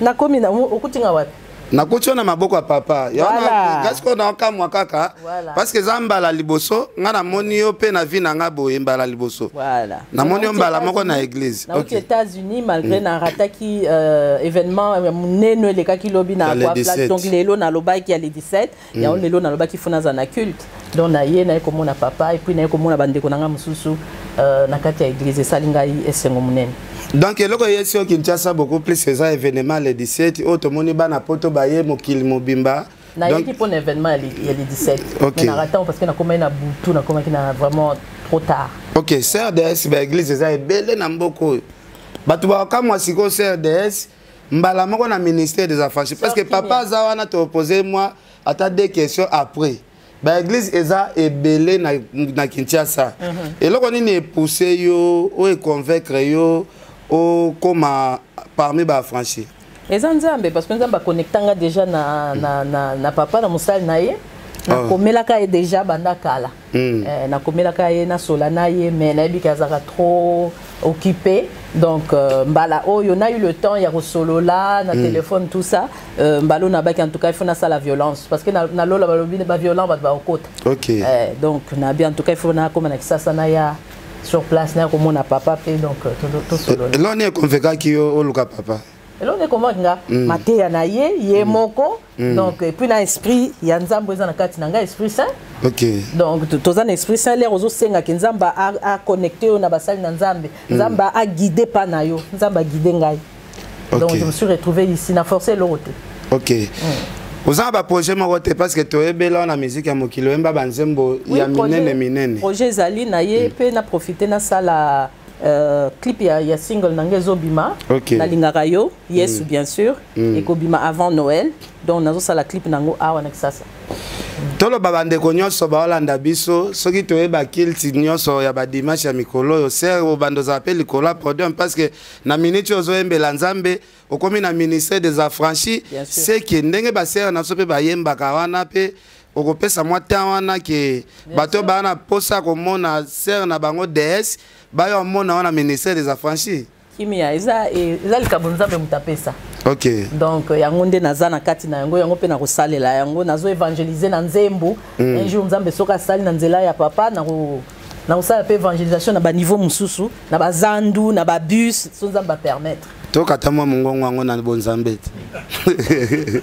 Na komi na okutinga wapi? Na kucho na maboko ya papa. Ya gasko na kamwa kaka. Parce que zambala liboso ngana moni yo pe na vie na ngabo mbala liboso. Voilà. Na moni yo mbala moko na église. OK. Aux États-Unis malgré na rataki événement neno le kaki lobi na kwa place donc lelo na loba qui a les 17, ya lelo na loba qui fona za na culte. Donc na ye na komona papa et puis na komona bandeko na nga mususu na kati ya église salingai esengo munene. Donc eloko yesi o Kinshasa beaucoup plus ces événements le 17 automoni bana poto baye mokili mobimba. Na yeki pour événement il y a les 17. Mais na ratant parce que na komai na butu na komai na vraiment trop tard. OK, CRDS ba église eza ebele na mboko. Batu ba kamwa siko CRDS mbala moko na ministère des affaires parce que papa za wana te opposer moi ata des questions après. Ba église eza ebele na Kinshasa. Eloko nini pousser yo ou convaincre yo o comment parmi ba franchi. Ezanzambe parce que nzamba connectanga déjà na papa na musali na ye. Na komelaka ye déjà banda kala. Na komelaka ye na solana ye mais na bika zaka trop occupé donc mbala oyo na eu le temps ya solola na téléphone tout ça mbalo na baki en tout cas il faut na ça la violence parce que na lola balobi ba violent ba okota. OK. Donc na bien en tout cas il faut na comme na kisasa na ya sur place na comme na papa pe donc tout solola. Là on est convaincu qui o luka papa. Et là on est comment nga maté na ye moko donc et puis na esprit ya nzambo eza na kati na nga esprit saint. OK. Donc tozana esprit saint les ozo senga ki nzamba a connecté na basali na nzambe nzamba a guidé pa na yo nzamba guidé ngai. Donc je me suis retrouvé ici na forcer l'autre. OK. Vous avez un projet parce que tu es belle en musique à Mokilo, il y a minene. Projet Zali, naye pe na profiter na sala clip ya single nangezo bima na lingarayo yes bien sûr et ko bima avant Noël donc nazo sala clip nango awa na kisasa. Tolo babande ko nyonso ba Holanda biso soki to eba kilti nyonso ya ba dimanche ya mikolo yo ser o bando za appel kola produit parce que na minute ozo embela nzambe okomi na ministère des affranchis c'est que ndenge ba ser na so pe ba yemba ka wana pe okopesa mwa temps wana ke bato bana posa ko mona ser na bango DS ba yo mona wana ministère des affranchis kimia eza likabonzambe mutapesa. OK. Donc yango nde naza na kati na yango yango pe na kosalela yango nazo évangéliser na nzembo un jour nzambe soka sali na nzela ya papa na kosala pe évangélisation na ba niveau mususu na bazandu na ba bus so nzamba permettre toka tamwa mungongo wango na bonzambe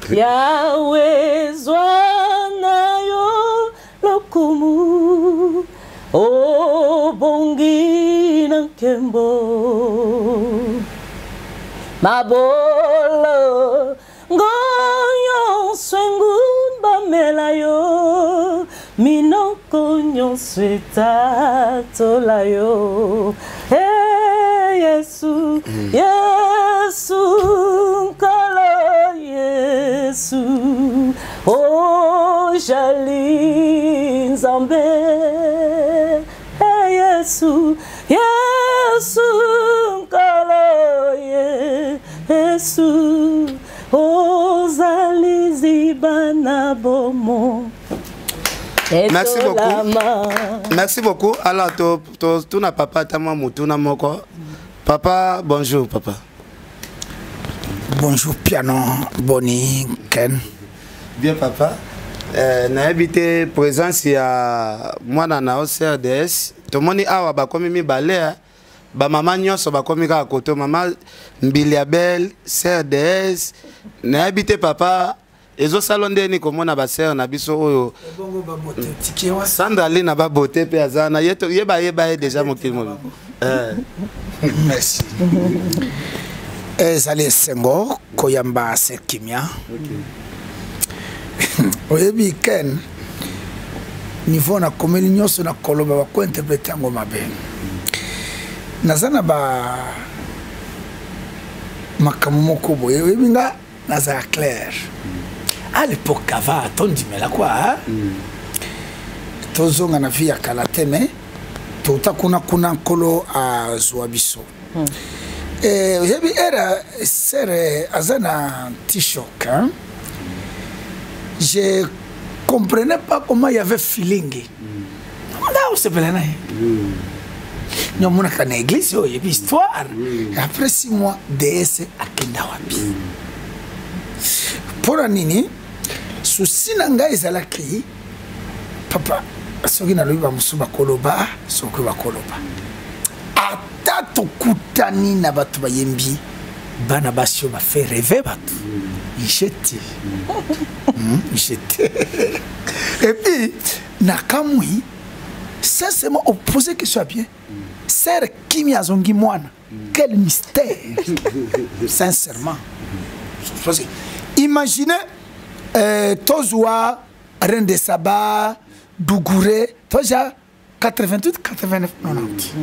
Yahweh zwana yo lokumu o bongi na kembo mabolo ngoyo swengun bamela yo minoko nyosweta tolayo hey Yesu Yesu kala Yesu oh jali nzambe hey Yesu Yesu kala Yesu ozali zibana bomo. Merci beaucoup. Merci beaucoup. Alors, tu n'as papa, tu n'as moko. Papa, bonjour, papa. Bonjour, piano, Bonnie, Ken. Bien, papa. Na habité présence ya moi na CRDS. Tout le monde a bakomi mi balé. Ba maman nyonso bakomi ka koto maman Mbiliabel CRDS. Na habité papa. Ezo salonde ni komona ba sœur na biso oyo. Bongo ba bote tikiwa. Sandra na ba bote pe azana yeba déjà mokili mo. Merci. ezali sengo koyamba sekimia oyebi ken niveau na komeli nyonso na koloba bakointerprete yango mabe naza na makambo moko boye oyebi nga naza clair à l'époque ava tondimela kwa tozonga na vie ya kala te me tota kuna nkolo azwa biso oyebi era sere aza na t-shock hein? Je comprenais pas comment il y avait feeling. On se fait là. Nous avons une église, il y a une histoire. Après 6 mois, DS a kenda wapi. Pour Anini, souci nanga ezalaki papa soki na lobi ba musuba koloba, soki ba koloba. Ata tokutani na batu bayembi, bana basio ba fait rêver batu. J'étais. Et puis, Nakamui, sincèrement, opposé que soit bien. Sœur Kimi Azongi Moine, quel mystère. Sincèrement. Imaginez, Tozoua, Reine de Saba, Dougouré, Toja, 88, 89, 90.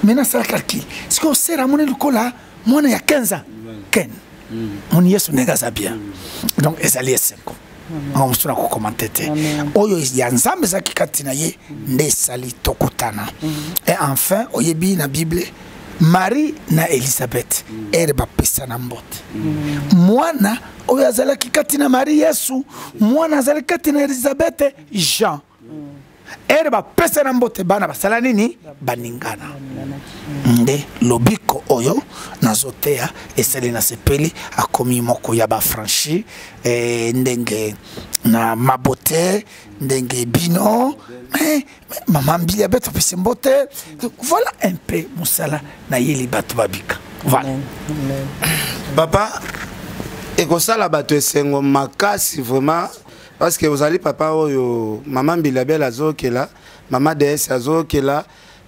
Maintenant, c'est la calcul. Ce qu'on sait, Ramone Lukola, moi, il y a 15 ans. Ken. On y est sur Negaza bien. Donc, les alliés 5 ans. On se commenté. Oyo yanzambe za kikatina ye nesali tokutana. Et enfin, oyebi na Bible, Marie na Elisabeth ere bapesa na mbote. Mwana oyo azala kikatina Marie Yesu, mwana azala kikatina Elisabeth Jean. Ere bapesa na mbote bana basala nini? Baningana. Nde lobiko oyo nazotea esali na sepeli akomi moko ya ba franchi ndenge na mabote ndenge bino mama mbili abeto pese mbote. Voilà un peu musala na yeli batu babika. Voilà. Papa ekosala bato esengo makasi vraiment parce que vous allez papa oyo maman Bilabel azokela maman DS azokela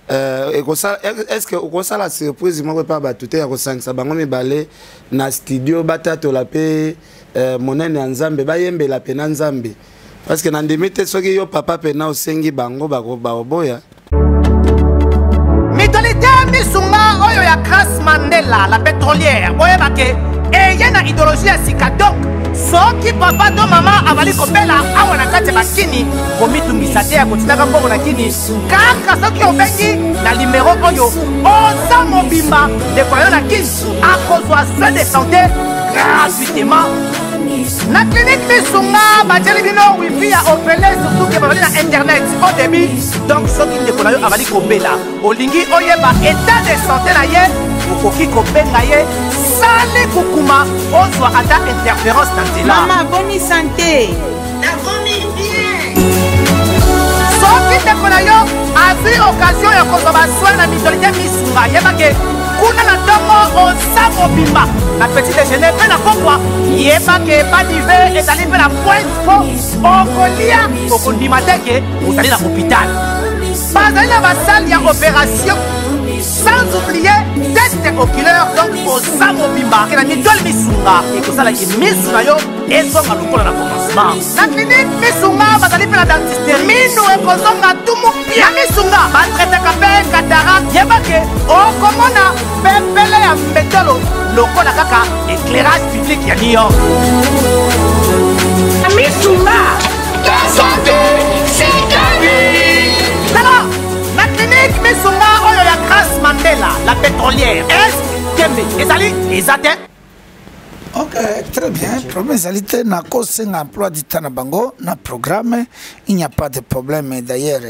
est-ce que vous avez la surprise moi pas batute ya kosangisa bango mibale na studio batato la pe monene ya Nzambe bayembe la pe na Nzambe parce que na ndimite soki yo papa pe na osengi bango bakoboya Mitolite misunga oyo ya Grace Mandela la pétrolière oyo bake yena idéologie ya sika donc soki papa to mama avali kopela awa na kati bakini komitungisa te ya kotinaka mbongo na kini kaka soki obengi na numéro oyo oza mobimba ndeko yo na kini akozwa soin de santé gratuitement na clinique misunga batieli bino wifi ya opele surtout ke bazali na internet au début donc soki ndeko na yo avali kopela olingi oyeba état de santé na ye okoki kobenga ye sale kukuma ozwa ata interférence na nzela. Maman, bonne santé. Nakomi bien. Soki ndeko na yo azwi occasion ya kozwa baswin na mitolite misunga yebake kuna na ntongo oza mobimba na petit déjeuner mpe na pokwa yebake badive ezali mpe na point fo okolia okondima teke ozali na hôpital bazali na basale ya opération sans oublier test oculaire donc oza mobimba ke na mitole misunga ekosalaki misu na yo ezonga lokola na commencement na clinique misunga bazali mpe na dentiste minu ekozonga tumu pia misunga batretaka mpe cataracte yebake okomona pepele ya mbetolo lokola kaka éclairage public ya New York misunga ta santé c'est ta vie. Alors la clinique misunga oyo ya Grace Mandela la pétrolière est kembe ezali ezate. Ok, très bien. Problème égalité na cause un emploi du temps na bango na programme, il n'y a pas de problème d'ailleurs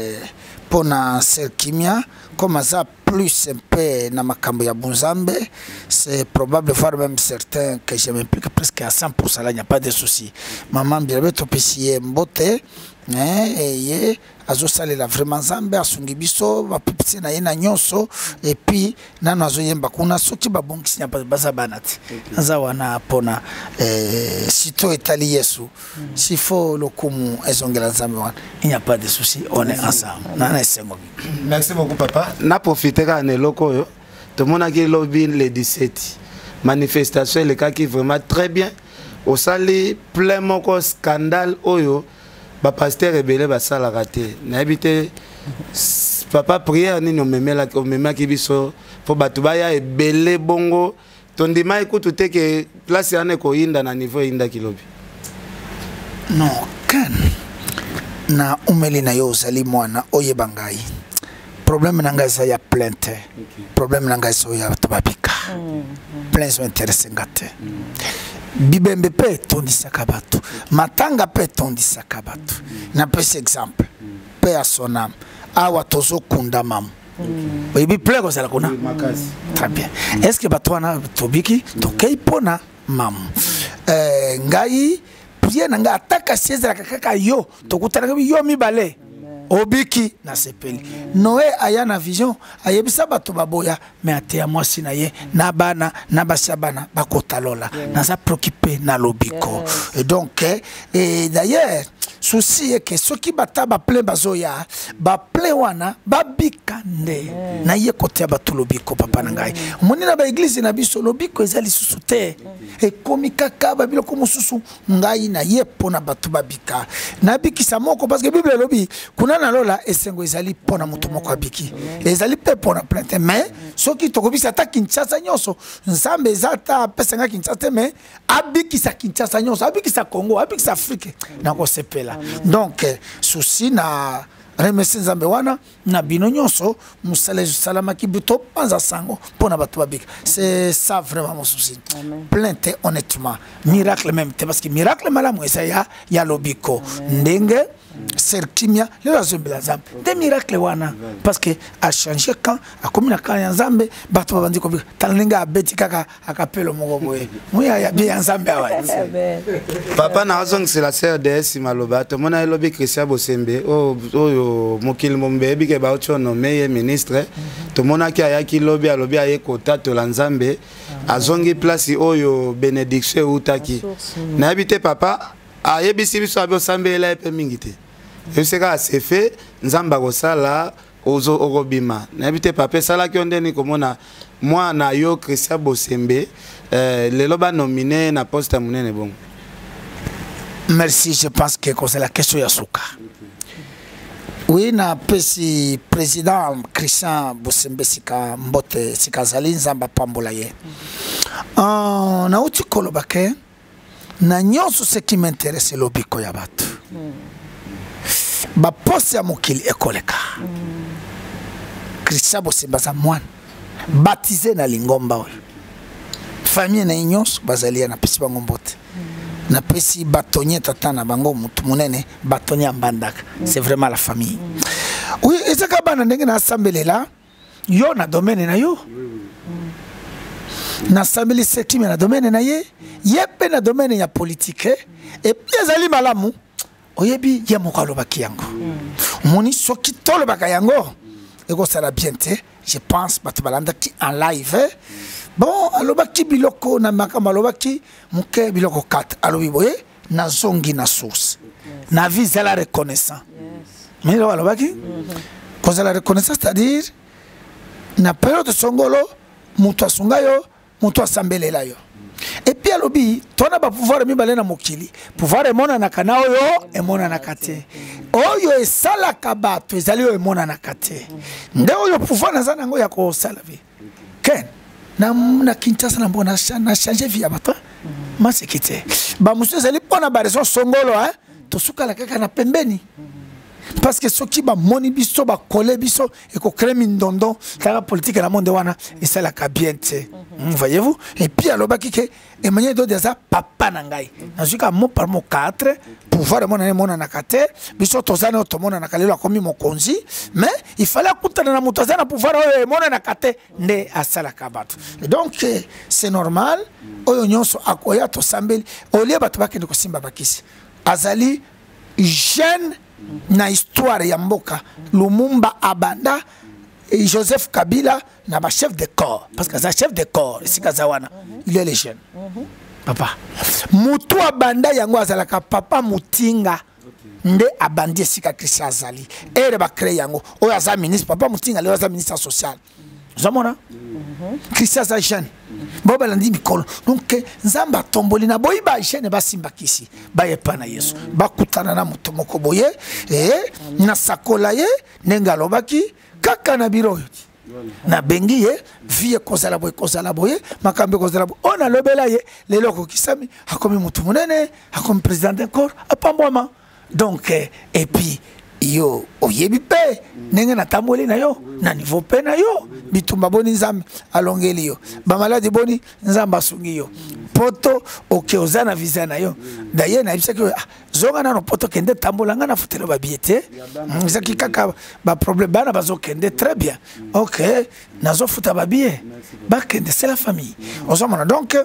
pour na Selkimia comme ça plus un peu na makambo ya Bunzambe, c'est probable voir même certains que je m'implique presque à 100% là, il n'y a pas de souci. Maman bien to pesier mbote et azo salela vraiment Nzambe asungi biso ba pipisi na yena nyonso et puis nano azo yemba kuna soki ba bongisi nya baza banati nza wana pona sito etali Yesu s'il faut lokumu ezongela Nzambe wana il n'y a pas de souci on est ensemble nana esengo. Merci beaucoup papa na profiter ka ne loko yo to mona ki lobby le 17 manifestation le cas qui vraiment très bien au sali plein moko scandale oyo ba pasteur rebelle ba sala raté na habité papa prière ni no memela ki biso po batuba ya ebele bongo tondima ekutu te ke place ane ko inda na niveau inda kilobi non kan na umeli na yo zali mwana oyebangai problème nanga ça ya plainte problème nanga ça ya tababika plainte sont intéressante bibembe pe tondisa kabatu matanga pe tondisa kabatu na pese exemple pe a son âme awa tozo kunda mam oyebi plaît ko sala kuna très bien est-ce que batwana tobiki tokei pona mam ngai prière nanga ataka César kaka yo tokutana yo mibale obiki na sepeli Noé aya na vision ayebisa bato baboya mais ateya mwasi na ye na bana na basabana bakotalola naza préoccupé na lobiko et donc et d'ailleurs souci est que ceux qui bata ba plein bazoya ba plein wana babika nde na ye kote ba lobiko papa na ngai moni na ba église na biso lobiko ezali susu te e komika ka ba biloko mususu ngai na ye pona batu babika na bikisa moko parce que bible lobi kuna na lola esengo ezali pona mutu moko abiki ezali pe pona plainte mais ceux qui tokobisa ta Kinshasa nyonso nzambe ezata pesenga Kinshasa mais abikisa Kinshasa nyonso abikisa Congo abikisa Afrique na ko sepela donc souci na remercie nzambe wana na bino nyonso musale salama kibuto panza sango pona batu babika c'est ça vraiment mon souci plainte honnêtement miracle même parce que miracle malamu esa ya lobiko ndenge Serkimia le razobela nzambe des miracles wana parce que a changé quand a komina quand nzambe bato bandi ko talenga abeti kaka akapelo moko boye muya ya bien nzambe awa papa na azong c'est la sœur de Simaloba to mona elobi Christian Bosembe o mokil mombe bike ba ochono meye ministre to mona ki ayaki lobi alobi ayekota to la nzambe azongi place oyo bénédiction utaki na habite papa ayebisi biso abe osambela epe mingite eseka c'est fait nzamba kosala ozo okobima na habite papa sala ki ondeni komona moi na yo Christian Bosembe lelo ba nominé na poste munene bon. Merci, je pense que c'est la question ya suka. Oui, na pesi président Christian Bosembe sika mbote sika zali nzamba pambola ye. Na uti kolobake na nyonso ce qui m'intéresse lobiko ya batu. Ba poste ya mokili ekoleka. Christian Bosembe za mwana baptisé na lingomba oyo. Famille na nyonso bazalia na pesi bango mbote. Na pesi batonnier tata na bango mutu munene batonnier mbandaka c'est vraiment la famille. Oui, ezaka bana ndenge na assemblée yo na domaine na yo na assemblée sekime na domaine na ye yepe na domaine ya politique et puis ezali malamu oyebi ya mokalo bakiyango moni soki tolo bakayango ego sala bien te je pense batubalanda ki en live bon alobaki biloko na makama alobaki muke biloko 4 alobi boye na zongi na source na vise la reconnaissance mais alobaki cause la reconnaissance c'est-à-dire na période songolo mutu asungayo mutu asambelela yo et puis alobi tona ba pouvoir mibale na mokili pouvoir emona na kana oyo emona na kate oyo esala kabato ezali oyo emona na kate nde oyo pouvoir na zanango ya ko sala vi ken na Kinshasa na mbona na changer vie abato masekite ba musu ezali pona ba raison songolo to sukala kaka na pembeni parce que ceux qui ba moni biso ba coller biso et ko créer mindondo la politique na monde wana et ça la kabiente voyez-vous et puis alobaki ke Emmanuel do deza papa na ngai na juka mo par mo 4 pouvoir mona na kate biso tozana otomona na kalelo akomi mokonzi mais il fallait kutana na mutazana pouvoir oyo mona na kate nde asala kabato donc c'est normal oyo nyonso akoya to sambeli olie bato bakende ko simba bakisi azali jeune na histoire ya mboka Lumumba abanda et Joseph Kabila na ba chef de corps parce que ça chef de corps sikazawana il est le jeune papa mutu abanda yango azalaka papa mutinga nde abandi sika Christian azali ere ba créer yango oyo aza ministre papa mutinga le aza ministre social zamona Christian za jeune bo balandi mikolo donc nzamba tomboli na boyi ba chaîne ba simbakisi ba yepana Yesu ba kutana na mutu moko boye na sakola ye nengalo baki kaka na biro na bengi ye vie kozala boye makambe kozala boye ona lobela ye lelo ko kisami akomi mutu munene akomi président d'un corps apambwama donc et puis yo oyebi pe nenge na tamboli na yo na niveau pe na yo bitumba boni nzambe alongeli yo ba maladi boni nzamba sungi yo poto oke ozana visa na yo daye na ibisa ke zonga na no poto kende tambola nga na futelo ba biete zaki kaka ba problème bana bazo kende très bien OK nazo futa ba bié ba kende c'est la famille ozomona donc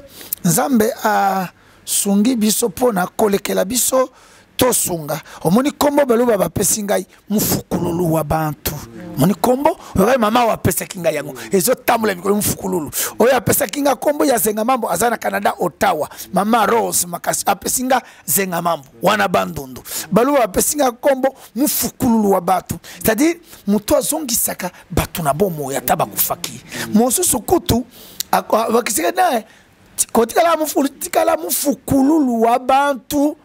nzambe a sungi biso pona kolekela biso tosunga omoni kombo baluba bapesi ngai mufukululu wa bantu moni kombo oyo mama wa pesa kinga yango ezo tamula mikolo mufukululu oyo apesa kinga kombo ya zenga mambo azana Canada Ottawa mama Rose makasi apesi nga zenga mambo wana bandundu baluba bapesi nga kombo mufukululu wa bantu c'est-à-dire muto azongisaka batu na bomo ya taba kufaki mosusu kutu bakisika na kotikala mufukululu wa bantu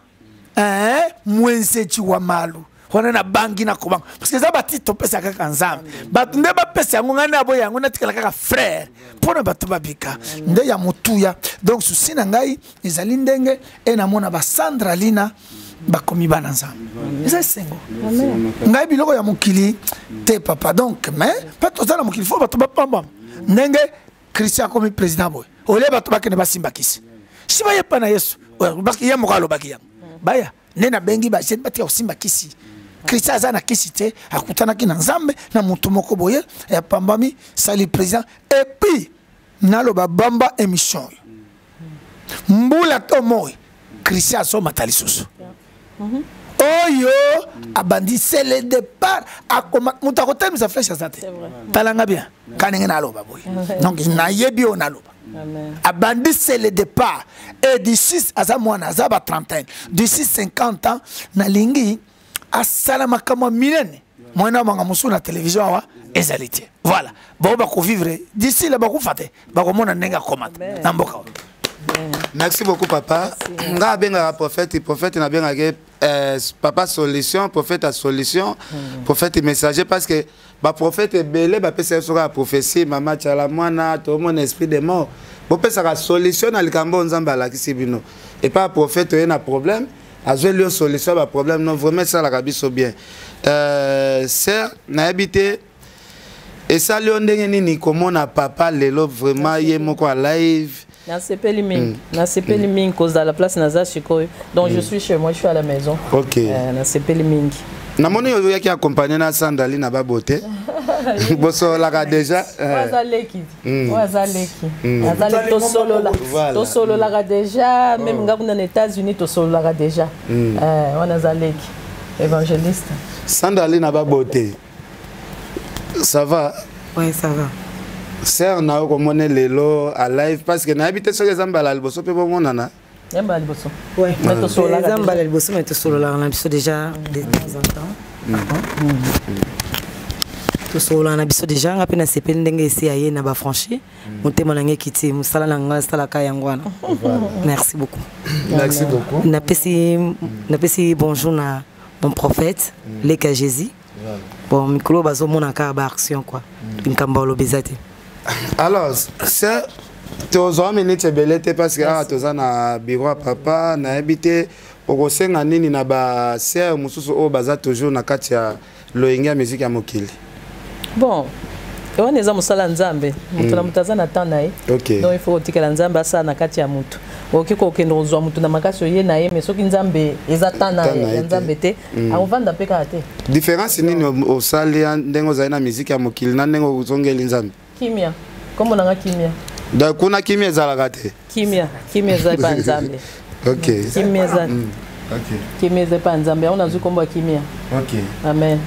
mwensechi wa malu wana na bangi na kobanga parce que za batito pesa kaka nzambe batu nde ba pesa yango ngana abo yango na tikala kaka frère pona batu babika nde ya mutuya donc susi na ngai ezali ndenge na mona ba Sandra Lina bakomi bana nzambe eza sengo ngai biloko ya mukili te papa donc mais pas toza na mukili fo batu bapamba ndenge Christian comme président boy ole batu bakene basimbakisi siba yepa na Yesu parce que yemo kalo baki yango baya nena bengi ba jeune batia osimba kisi Christian azana kisi te akutana kina nzambe na mutu moko boye ya pambami sali président et puis nalo ba bamba émission mbula to moy Christian so matalisusu oyo abandi c'est le départ akoma mutu akotemisa flèche azate talanga bien kanenge nalo ba boye donc na yebi o nalo Abandi c'est le départ et d'ici à ça moi na zaba trentaine d'ici 50 ans na lingi asalama kama minene mwana manga musu na télévision wa ezalité voilà bon ba ko vivre d'ici là ba ko faté ba ko mona nenga komata na mboka. Merci beaucoup papa. Nga benga prophète na benga papa solution prophète à solution prophète messager parce que ba prophète belé ba pesa sur la prophétie mama tchala mwana to mon esprit de mort bo pesa ka solution na likambo nzamba la kisibino et pas prophète y a problème a jouer le solution ba problème non vraiment ça la kabiso bien sœur na habité et ça le ndenge nini comment na papa lelo vraiment yé moko live na sepeli mingi na sepeli mingi cause de la place naza chikoyo donc je suis chez moi je suis à la maison OK na sepeli mingi na moni yo yaki accompagner na Sandali na babote boso la déjà wazaleki azali to solo la déjà même ngakuna na États-Unis to solo la déjà wana zaleki évangéliste Sandali na babote ça va oui ça va sœur na ko moné lelo à live parce que na habité sur les ambala liboso pe bon monana yamba liboso ouais mais to solo la ambala liboso mais to solo la biso déjà de temps en temps to solo la biso déjà ngapi na sepeli ndenge esi aye na ba franchi motema na ngekiti musala na ngala sala ka yangwana merci beaucoup na pesi bonjour na mon prophète Leka Jésus bon mikolo bazo mona ka ba action quoi inkambalo bezate. Alors, c'est toujours minute belete parce que toza na bureau papa na habité au senga nini na ba sœur mususu o baza toujours na kati ya loinga musique ya mokili. Bon, on est musala nzambe, mutu na mutaza na tana OK. Donc il faut tikela nzambe asa na kati ya mutu. OK ko kendo zo mutu na makasi ye na ye mais soki nzambe ezatana ya nzambe te, avanda peka te. Différence nini au sali ndengo za na musique ya mokili na ndengo uzongeli nzambe. Kimia. Comment on a kimia? Da kuna kimia zalaka te. Kimia za pa nzambe. OK. Kimia za. OK. Kimia za pa nzambe, on a zu kombo kimia. OK. Amen.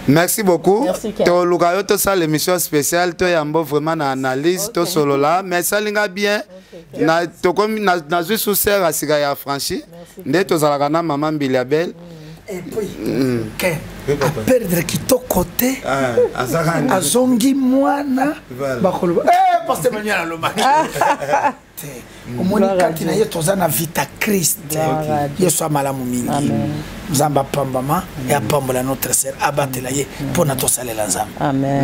Merci beaucoup. To lukayo to ça l'émission spéciale to yambo vraiment na analyse to solo là mais ça linga bien na to comme na zu sous serre asika ya franchi nde to zalaka na maman Biliabel Et puis, à perdre qui t'a côté, à zongi moana, parce que Manuel a l'homme. Au moins, quand il y a tous un vita Christ, il soit malamu mingi. Zamba pambama et à pambola notre sœur abatelaye pour notre salle l'ensemble.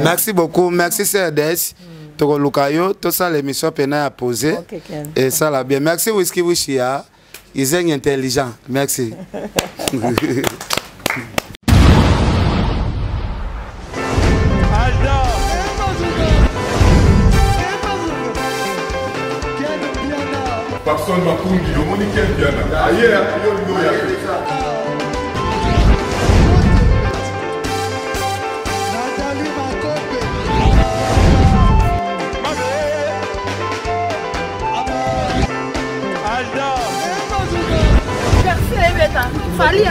Merci beaucoup, merci CRDS. Toko Lukayo, tout ça l'émission pena à poser et ça la bien. Merci Whisky Wishia, ils sont intelligents. Merci. Personne m'a conduit, le monde est quel bien. Ailleurs, il y a Fali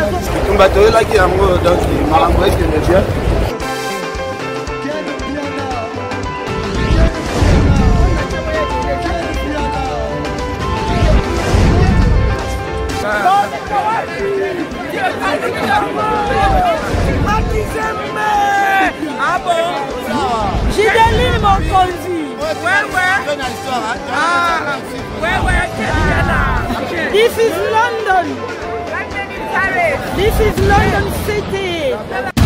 on va te là qui est amoureux donc malangoué que le Dieu. Ah bon? J'ai des livres mon conduit. This is London. This is London City.